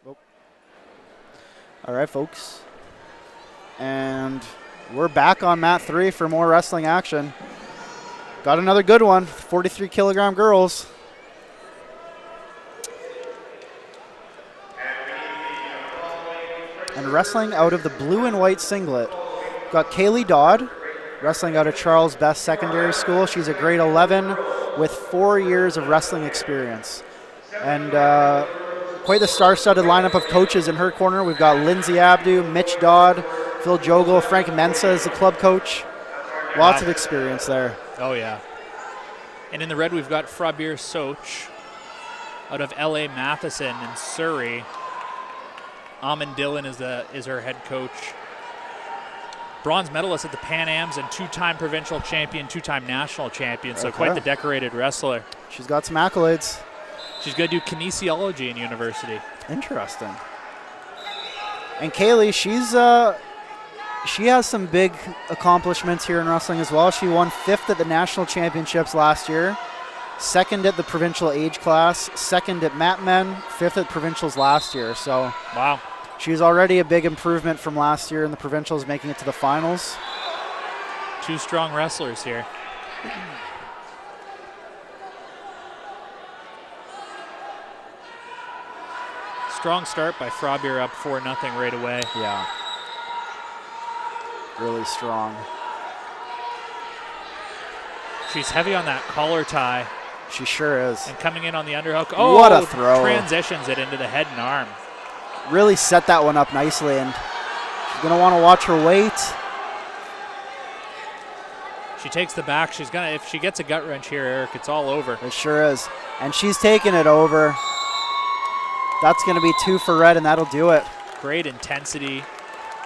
Oh. All right, folks. And we're back on mat 3 for more wrestling action. Got another good one, 43 kilogram girls. And wrestling out of the blue and white singlet, got Kaylee Dodd, wrestling out of Charles Best Secondary School. She's a grade 11 with 4 years of wrestling experience. And quite the star-studded lineup of coaches in her corner. We've got Lindsay Abdu, Mitch Dodd, Phil Jogel, Frank Mensa is the club coach. Lots of experience there. Oh, yeah. And in the red, we've got Frabir Soch out of L.A. Matheson in Surrey. Amin Dillon is her head coach. Bronze medalist at the Pan Ams and 2-time provincial champion, 2-time national champion. So quite the decorated wrestler. She's got some accolades. She's going to do kinesiology in university. Interesting. And Kaylee, she has some big accomplishments here in wrestling as well. She won 5th at the national championships last year, 2nd at the provincial age class, 2nd at Mat Men, 5th at provincials last year. So wow, she's already a big improvement from last year in the provincials, making it to the finals. 2 strong wrestlers here. Strong start by Frobir, up 4-0 right away. Yeah. Really strong. She's heavy on that collar tie. She sure is. And coming in on the underhook. Oh, what a throw. Transitions it into the head and arm. Really set that one up nicely, and she's going to want to watch her weight. She takes the back. She's going to, if she gets a gut wrench here, Eric, it's all over. It sure is. And she's taking it over. That's going to be 2 for red, and that'll do it. Great intensity.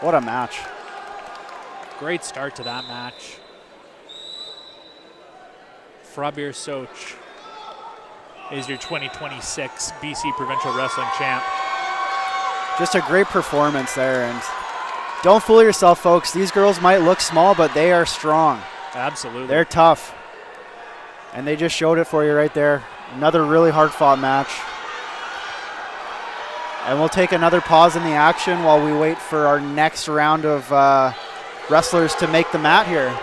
What a match. Great start to that match. Frobir Soch is your 2026 BC Provincial Wrestling Champ. Just a great performance there. And don't fool yourself, folks. These girls might look small, but they are strong. Absolutely. They're tough. And they just showed it for you right there. Another really hard-fought match. And we'll take another pause in the action while we wait for our next round of wrestlers to make the mat here.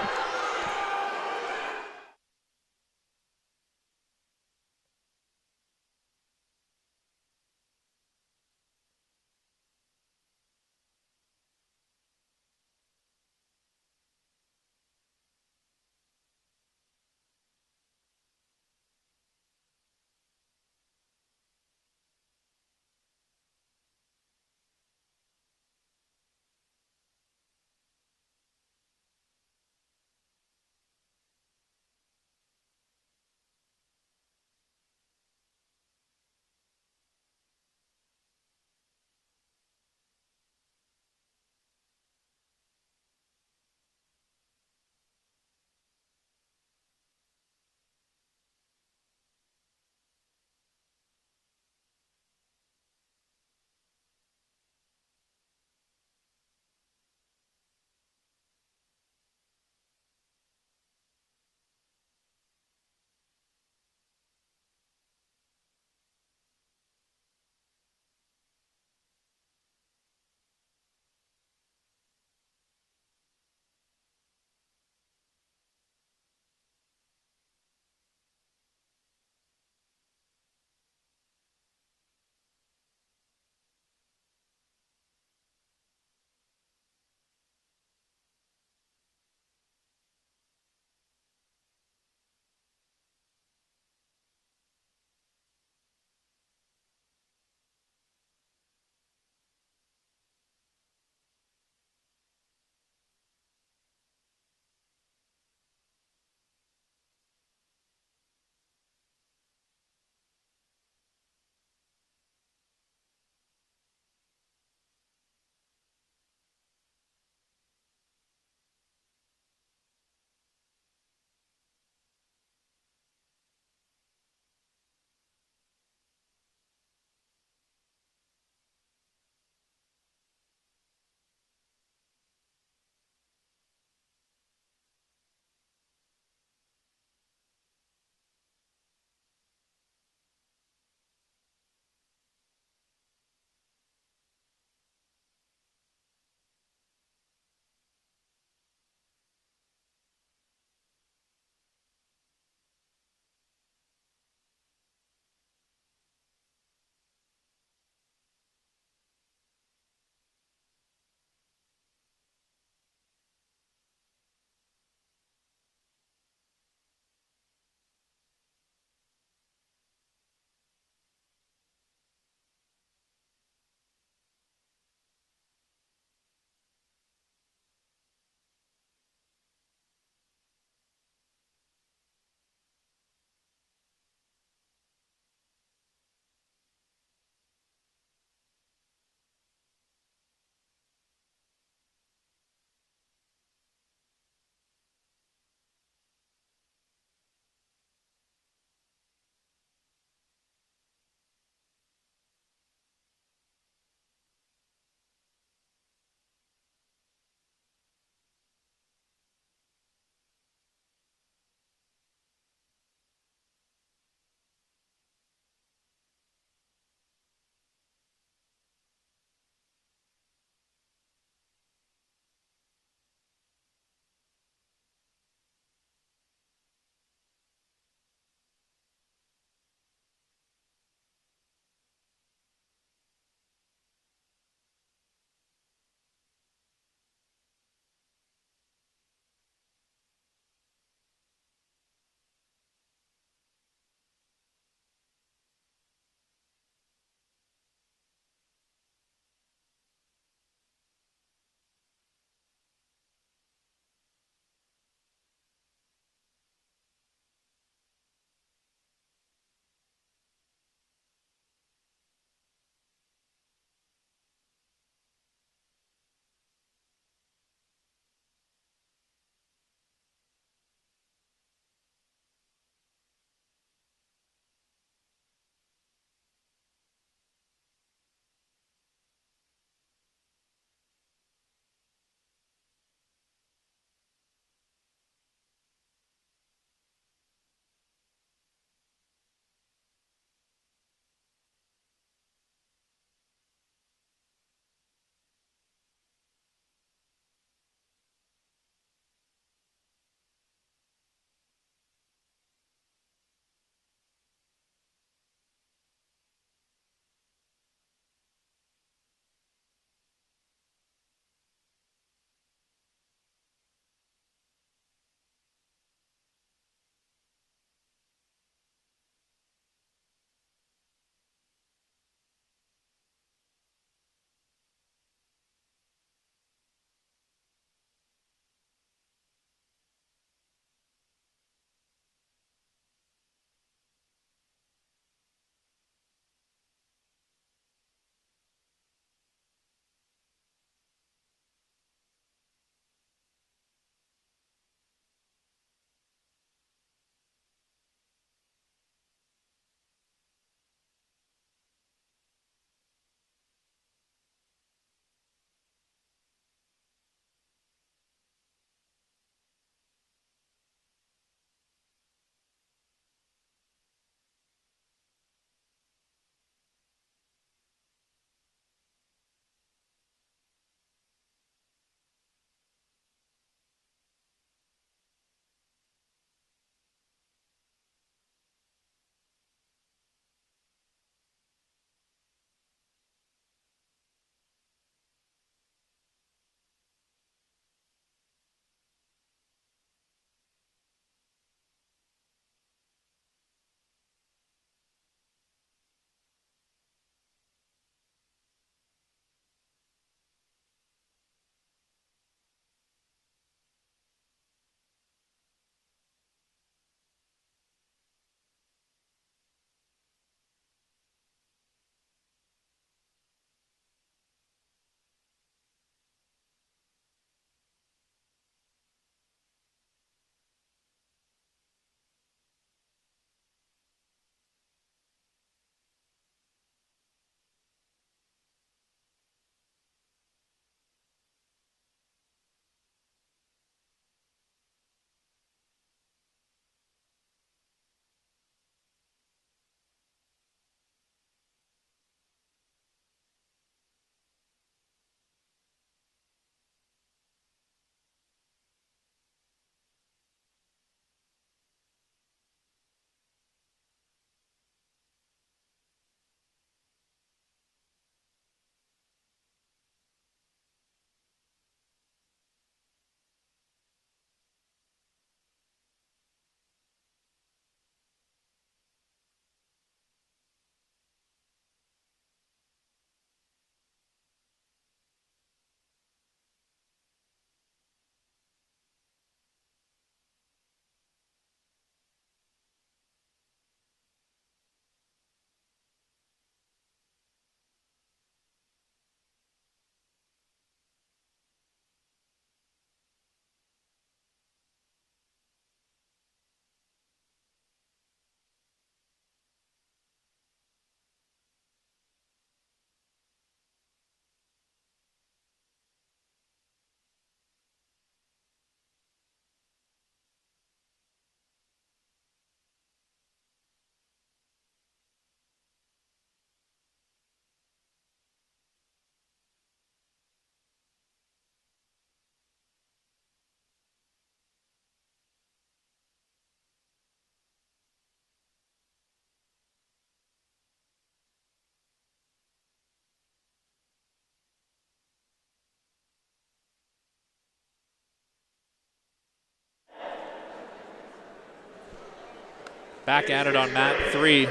Back at it on mat 3.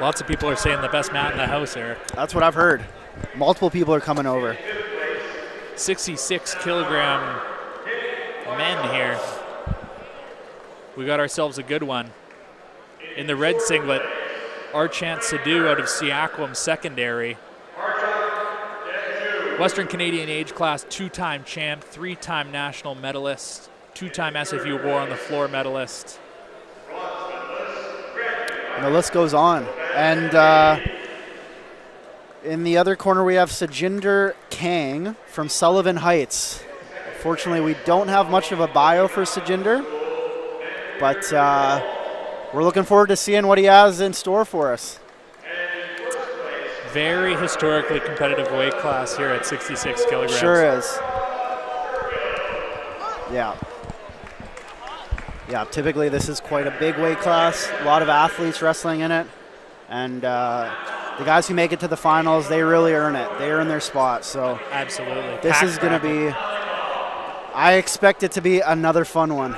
Lots of people are saying the best mat in the house, Eric. That's what I've heard. Multiple people are coming over. 66 kilogram men here. We got ourselves a good one. In the red singlet, Archant Sadu out of Seaquam Secondary. Western Canadian age class 2-time champ, 3-time national medalist, 2-time SFU War on the Floor medalist. And the list goes on. And in the other corner, we have Sajinder Kang from Sullivan Heights. Fortunately, we don't have much of a bio for Sajinder, but we're looking forward to seeing what he has in store for us. Very historically competitive weight class here at 66 kilograms. Sure is. Yeah. Yeah, typically this is quite a big weight class. A lot of athletes wrestling in it. And the guys who make it to the finals, they really earn it. They earn their spot. So absolutely. This is going to be, I expect it to be another fun one.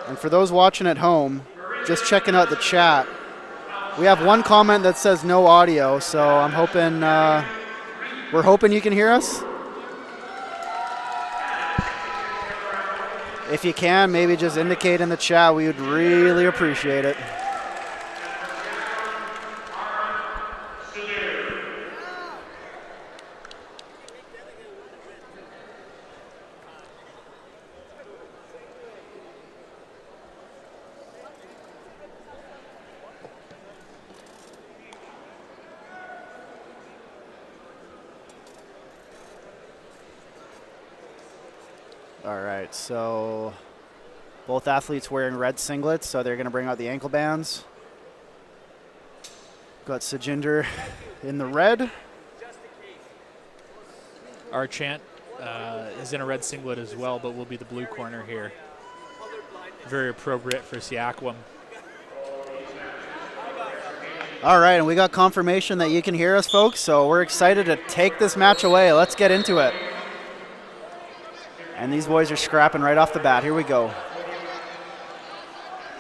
And for those watching at home, just checking out the chat, we have one comment that says no audio, so I'm hoping, we're hoping you can hear us. If you can, maybe just indicate in the chat. We would really appreciate it. All right, so both athletes wearing red singlets, so they're going to bring out the ankle bands. Got Sajinder in the red. Archant is in a red singlet as well, but will be the blue corner here. Very appropriate for Seaquam. All right, and we got confirmation that you can hear us, folks, so we're excited to take this match away. Let's get into it. And these boys are scrapping right off the bat. Here we go.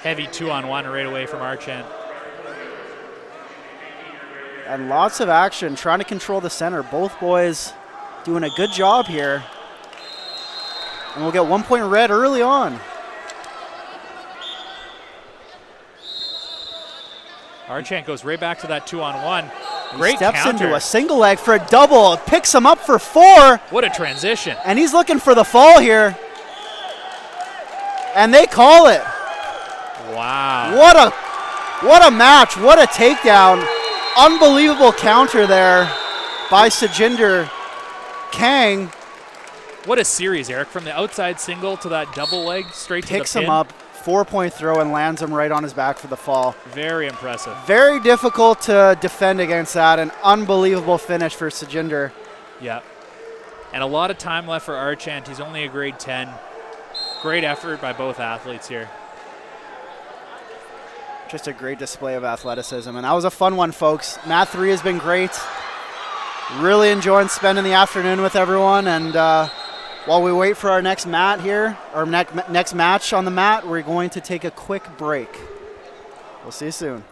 Heavy 2-on-1 right away from Archant. And lots of action, trying to control the center. Both boys doing a good job here. And we'll get 1 point red early on. Archant goes right back to that 2-on-1. He steps counter. into a single leg for a double, picks him up for 4. What a transition. And he's looking for the fall here. And they call it. Wow. What a match, what a takedown. Unbelievable counter there by Sajinder Kang. What a series, Eric. From the outside single to that double leg, straight to the pin. Picks him up, 4-point throw, and lands him right on his back for the fall. Very impressive. Very difficult to defend against that. An unbelievable finish for Sajinder. Yeah. And a lot of time left for Archant. He's only a grade 10. Great effort by both athletes here. Just a great display of athleticism. And that was a fun one, folks. Mat 3 has been great. Really enjoying spending the afternoon with everyone. And while we wait for our next mat here, or next match on the mat, we're going to take a quick break. We'll see you soon.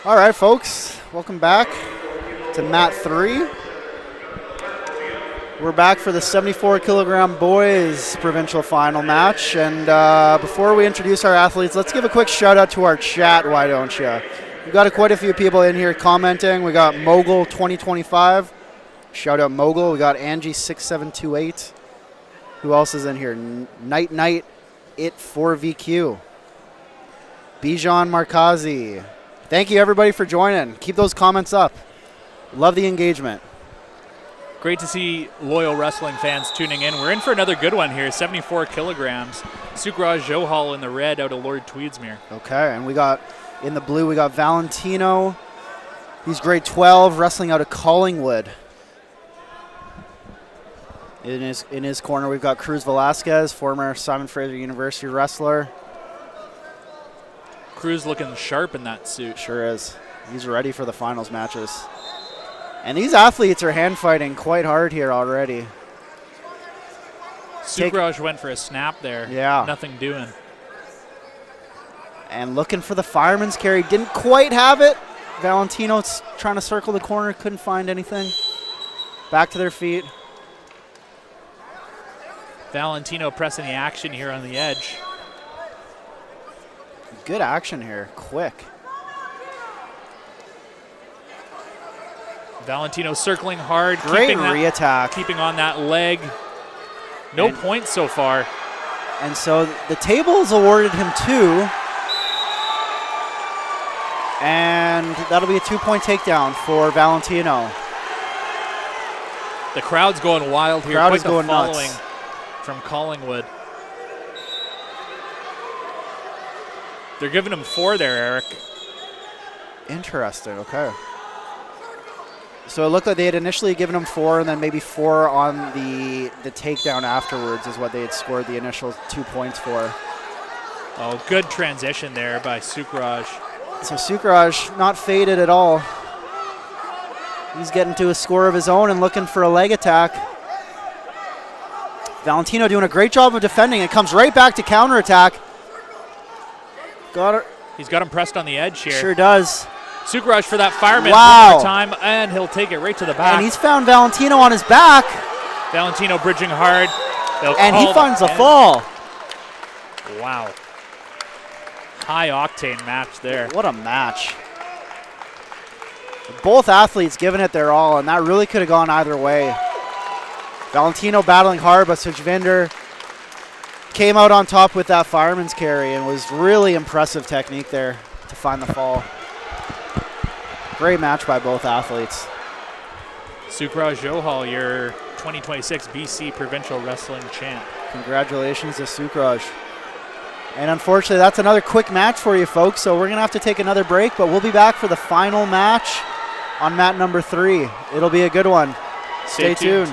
All right, folks, welcome back to mat 3. We're back for the 74 kilogram boys provincial final match. And before we introduce our athletes, let's give a quick shout out to our chat, why don't you? We've got quite a few people in here commenting. We got Mogul 2025. Shout out Mogul. We got Angie 6728. Who else is in here? Night Night It 4VQ. Bijan Markazi. Thank you everybody for joining. Keep those comments up. Love the engagement. Great to see loyal wrestling fans tuning in. We're in for another good one here, 74 kilograms. Sukraj Johal in the red out of Lord Tweedsmuir. Okay, and we got in the blue, we got Valentino. He's grade 12, wrestling out of Collingwood. In his corner, we've got Cruz Velasquez, former Simon Fraser University wrestler. Cruz looking sharp in that suit. Sure is. He's ready for the finals matches. And these athletes are hand fighting quite hard here already. Sukraj went for a snap there. Yeah. Nothing doing. And looking for the fireman's carry. Didn't quite have it. Valentino's trying to circle the corner. Couldn't find anything. Back to their feet. Valentino pressing the action here on the edge. Good action here. Quick. Valentino circling hard. Great re-attack. Keeping on that leg. No points so far. And so the tables awarded him 2. And that'll be a 2-point takedown for Valentino. The crowd's going wild here. Crowd Quite is the going following nuts. From Collingwood. They're giving him 4 there, Eric. Interesting, okay. So it looked like they had initially given him 4 and then maybe 4 on the takedown afterwards is what they had scored the initial 2 points for. Oh, good transition there by Sukraj. So Sukraj not faded at all. He's getting to a score of his own and looking for a leg attack. Valentino doing a great job of defending. It comes right back to counterattack. Got her. He's got him pressed on the edge here. Sure does. Sukraj for that fireman Wow. one more time, and he'll take it right to the back. And he's found Valentino on his back. Valentino bridging hard. And he finds a fall. Wow. High octane match there. What a match. Both athletes giving it their all, and that really could have gone either way. Valentino battling hard, but Sukhvinder came out on top with that fireman's carry and was really impressive technique there to find the fall. Great match by both athletes. Sukraj Johal, your 2026 BC Provincial Wrestling Champ. Congratulations to Sukraj. And unfortunately, that's another quick match for you folks, so we're going to have to take another break, but we'll be back for the final match on mat number 3. It'll be a good one. Stay tuned.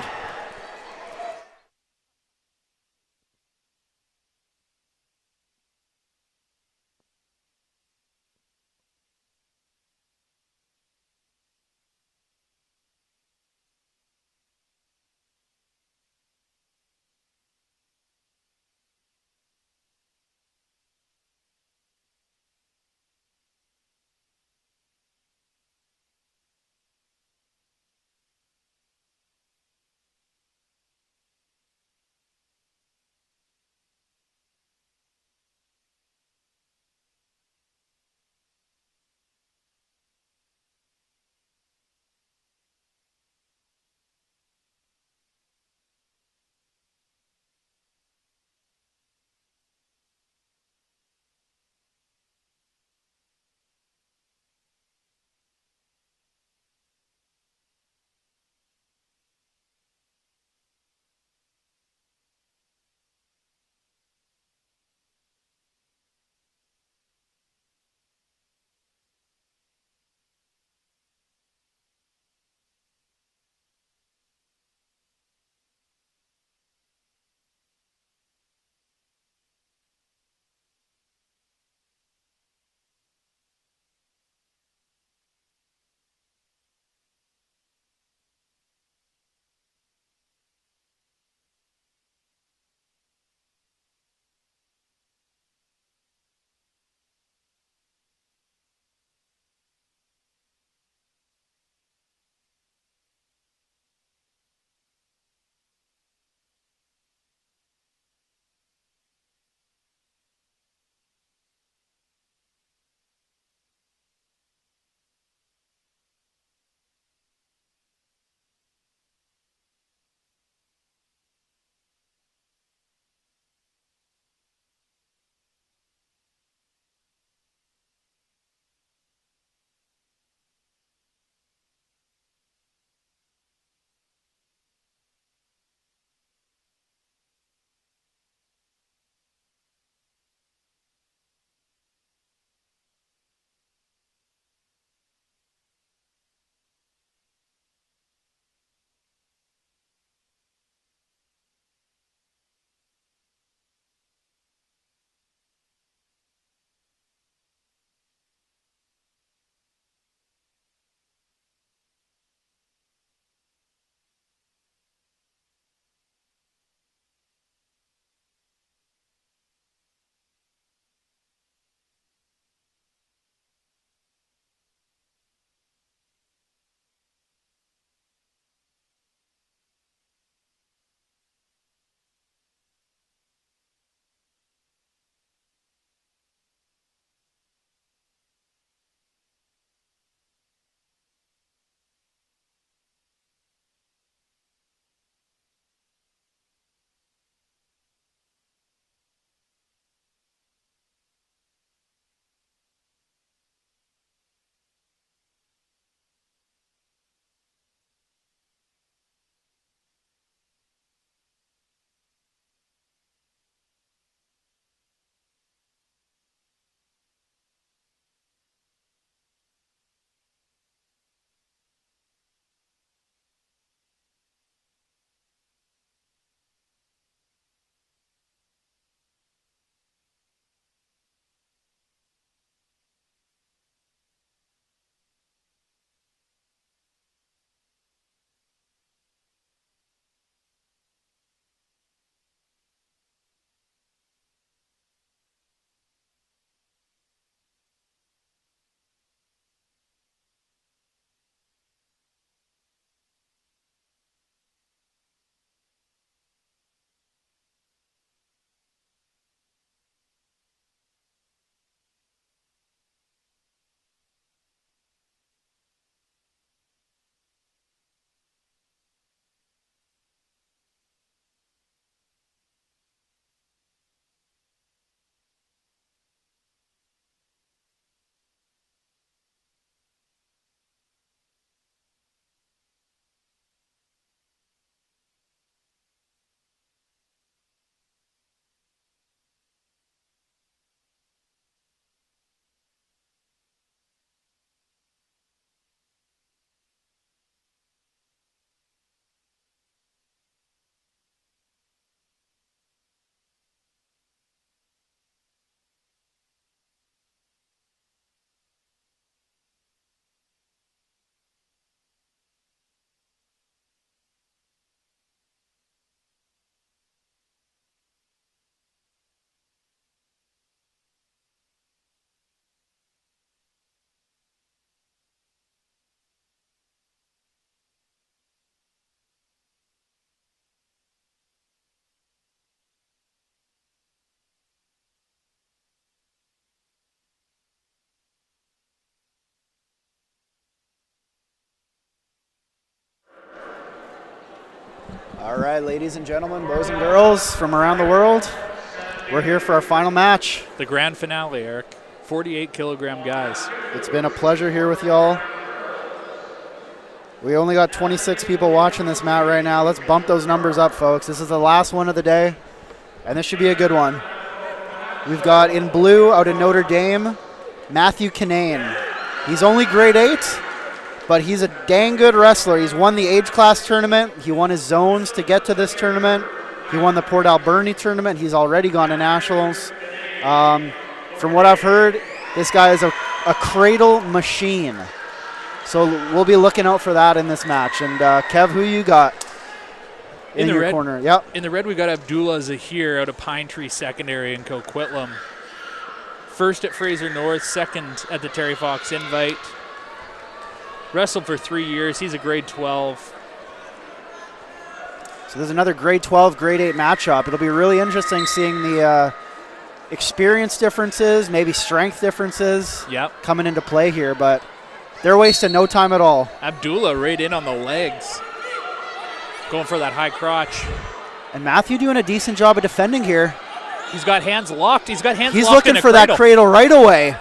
All right, ladies and gentlemen, boys and girls from around the world, we're here for our final match. The grand finale, Eric. 48 kilogram guys. It's been a pleasure here with y'all. We only got 26 people watching this mat right now. Let's bump those numbers up, folks. This is the last one of the day, and this should be a good one. We've got in blue out in Notre Dame, Matthew Kinane. He's only grade 8, but he's a dang good wrestler. He's won the age class tournament. He won his zones to get to this tournament. He won the Port Alberni tournament. He's already gone to nationals. From what I've heard, this guy is a cradle machine. So we'll be looking out for that in this match. And Kev, who you got in your red corner? Yep. In the red, we got Abdullah Zahir out of Pine Tree Secondary in Coquitlam. First at Fraser North, second at the Terry Fox Invite. Wrestled for 3 years. He's a grade 12. So there's another grade 12, grade 8 matchup. It'll be really interesting seeing the experience differences, maybe strength differences coming into play here, but they're wasting no time at all. Abdullah right in on the legs. Going for that high crotch. And Matthew doing a decent job of defending here. He's got hands locked. He's looking for that cradle right away.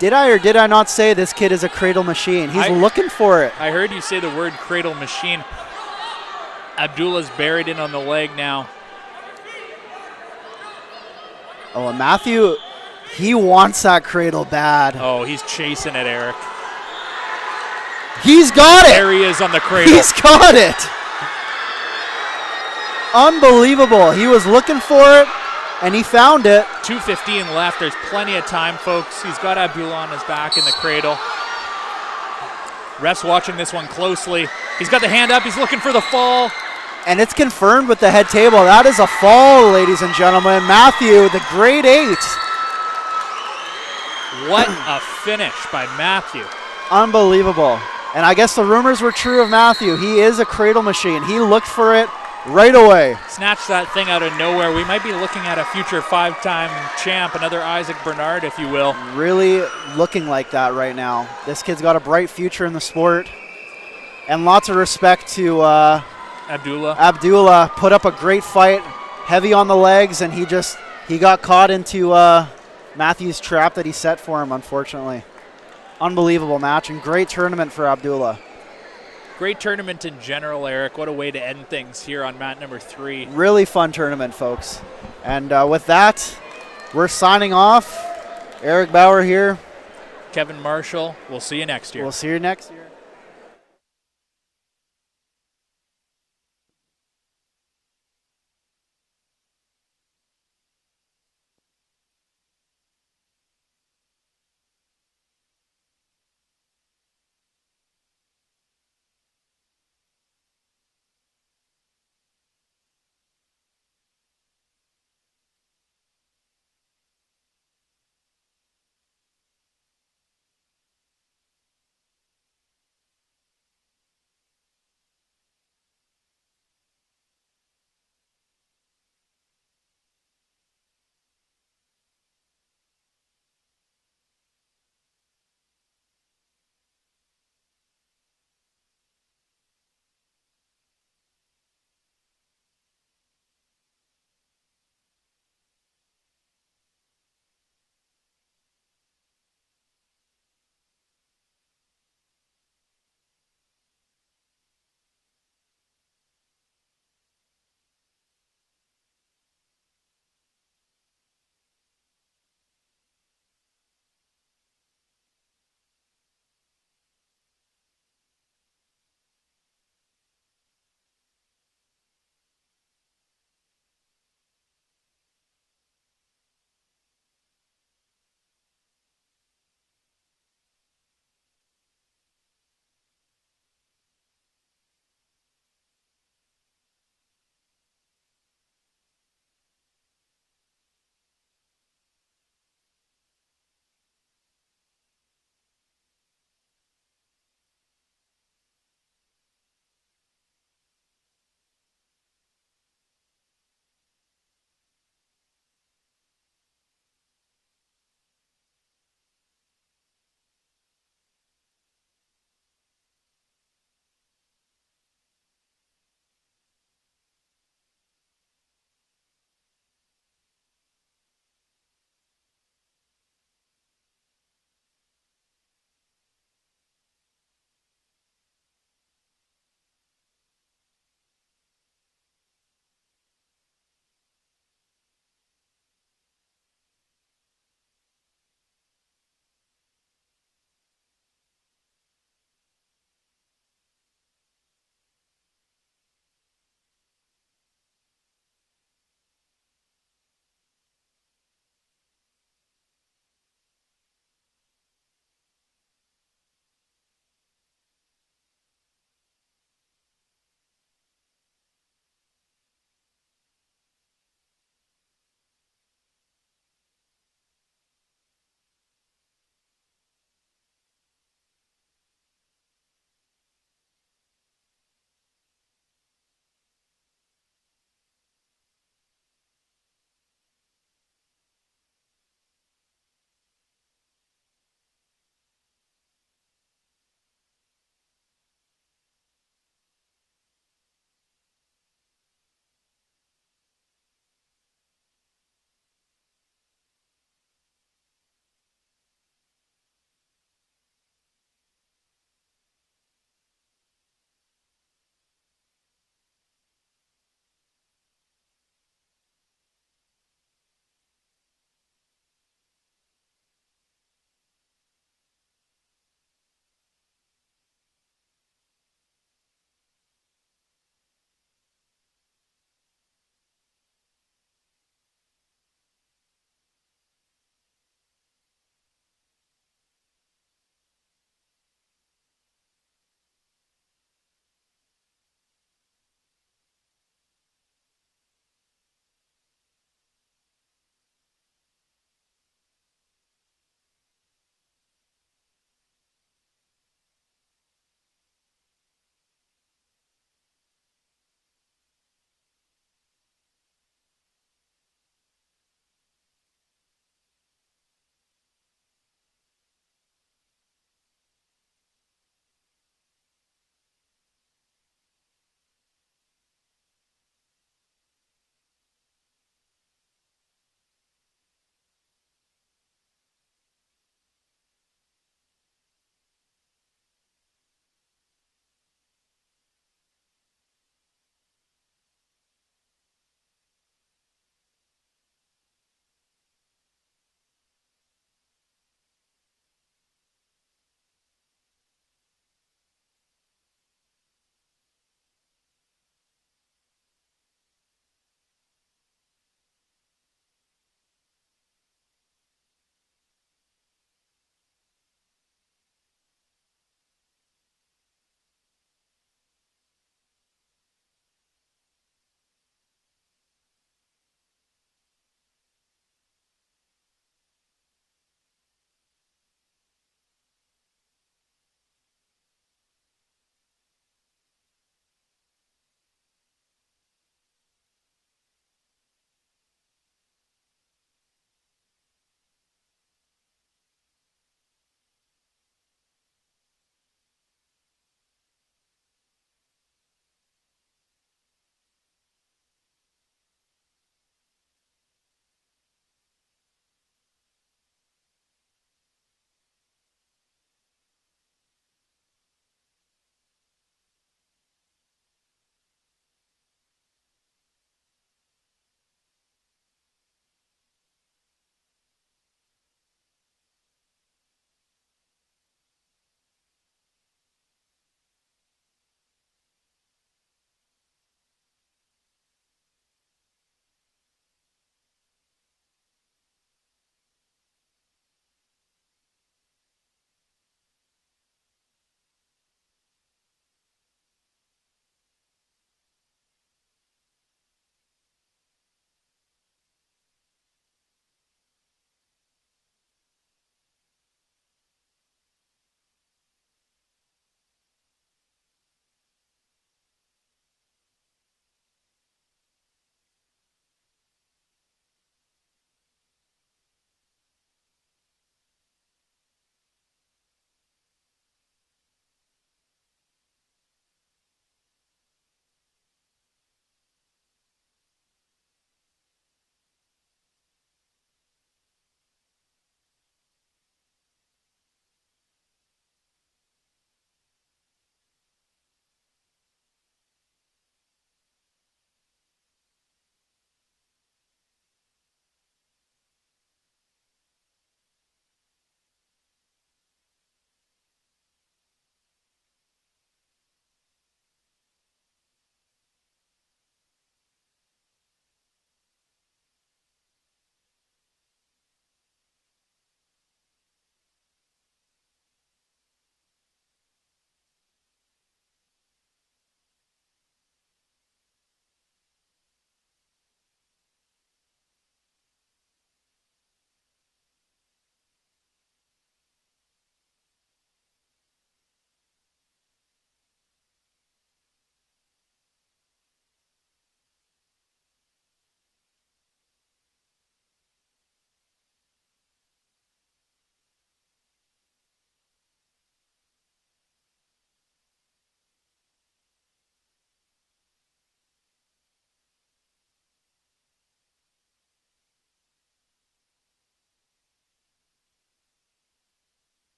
Did I or did I not say this kid is a cradle machine? He's looking for it. I heard you say the word cradle machine. Abdullah's buried in on the leg now. Oh, and Matthew, he wants that cradle bad. Oh, he's chasing it, Eric. He's got it. There he is on the cradle. He's got it. Unbelievable. He was looking for it, and he found it. 2:15 left. There's plenty of time, folks. He's got Abdullah on his back in the cradle. Ref's watching this one closely. He's got the hand up. He's looking for the fall. And it's confirmed with the head table. That is a fall, ladies and gentlemen. Matthew, the grade 8. What a finish by Matthew. Unbelievable. And I guess the rumors were true of Matthew. He is a cradle machine. He looked for it right away. Snatched that thing out of nowhere. We might be looking at a future 5-time champ, another Isaac Bernard, if you will. Really looking like that right now. This kid's got a bright future in the sport. And lots of respect to Abdullah. Abdullah put up a great fight, heavy on the legs, and he got caught into Matthew's trap that he set for him, unfortunately. Unbelievable match and great tournament for Abdullah. Great tournament in general, Eric. What a way to end things here on mat number 3. Really fun tournament, folks. And with that, we're signing off. Eric Bauer here. Kevin Marshall. We'll see you next year. We'll see you next year.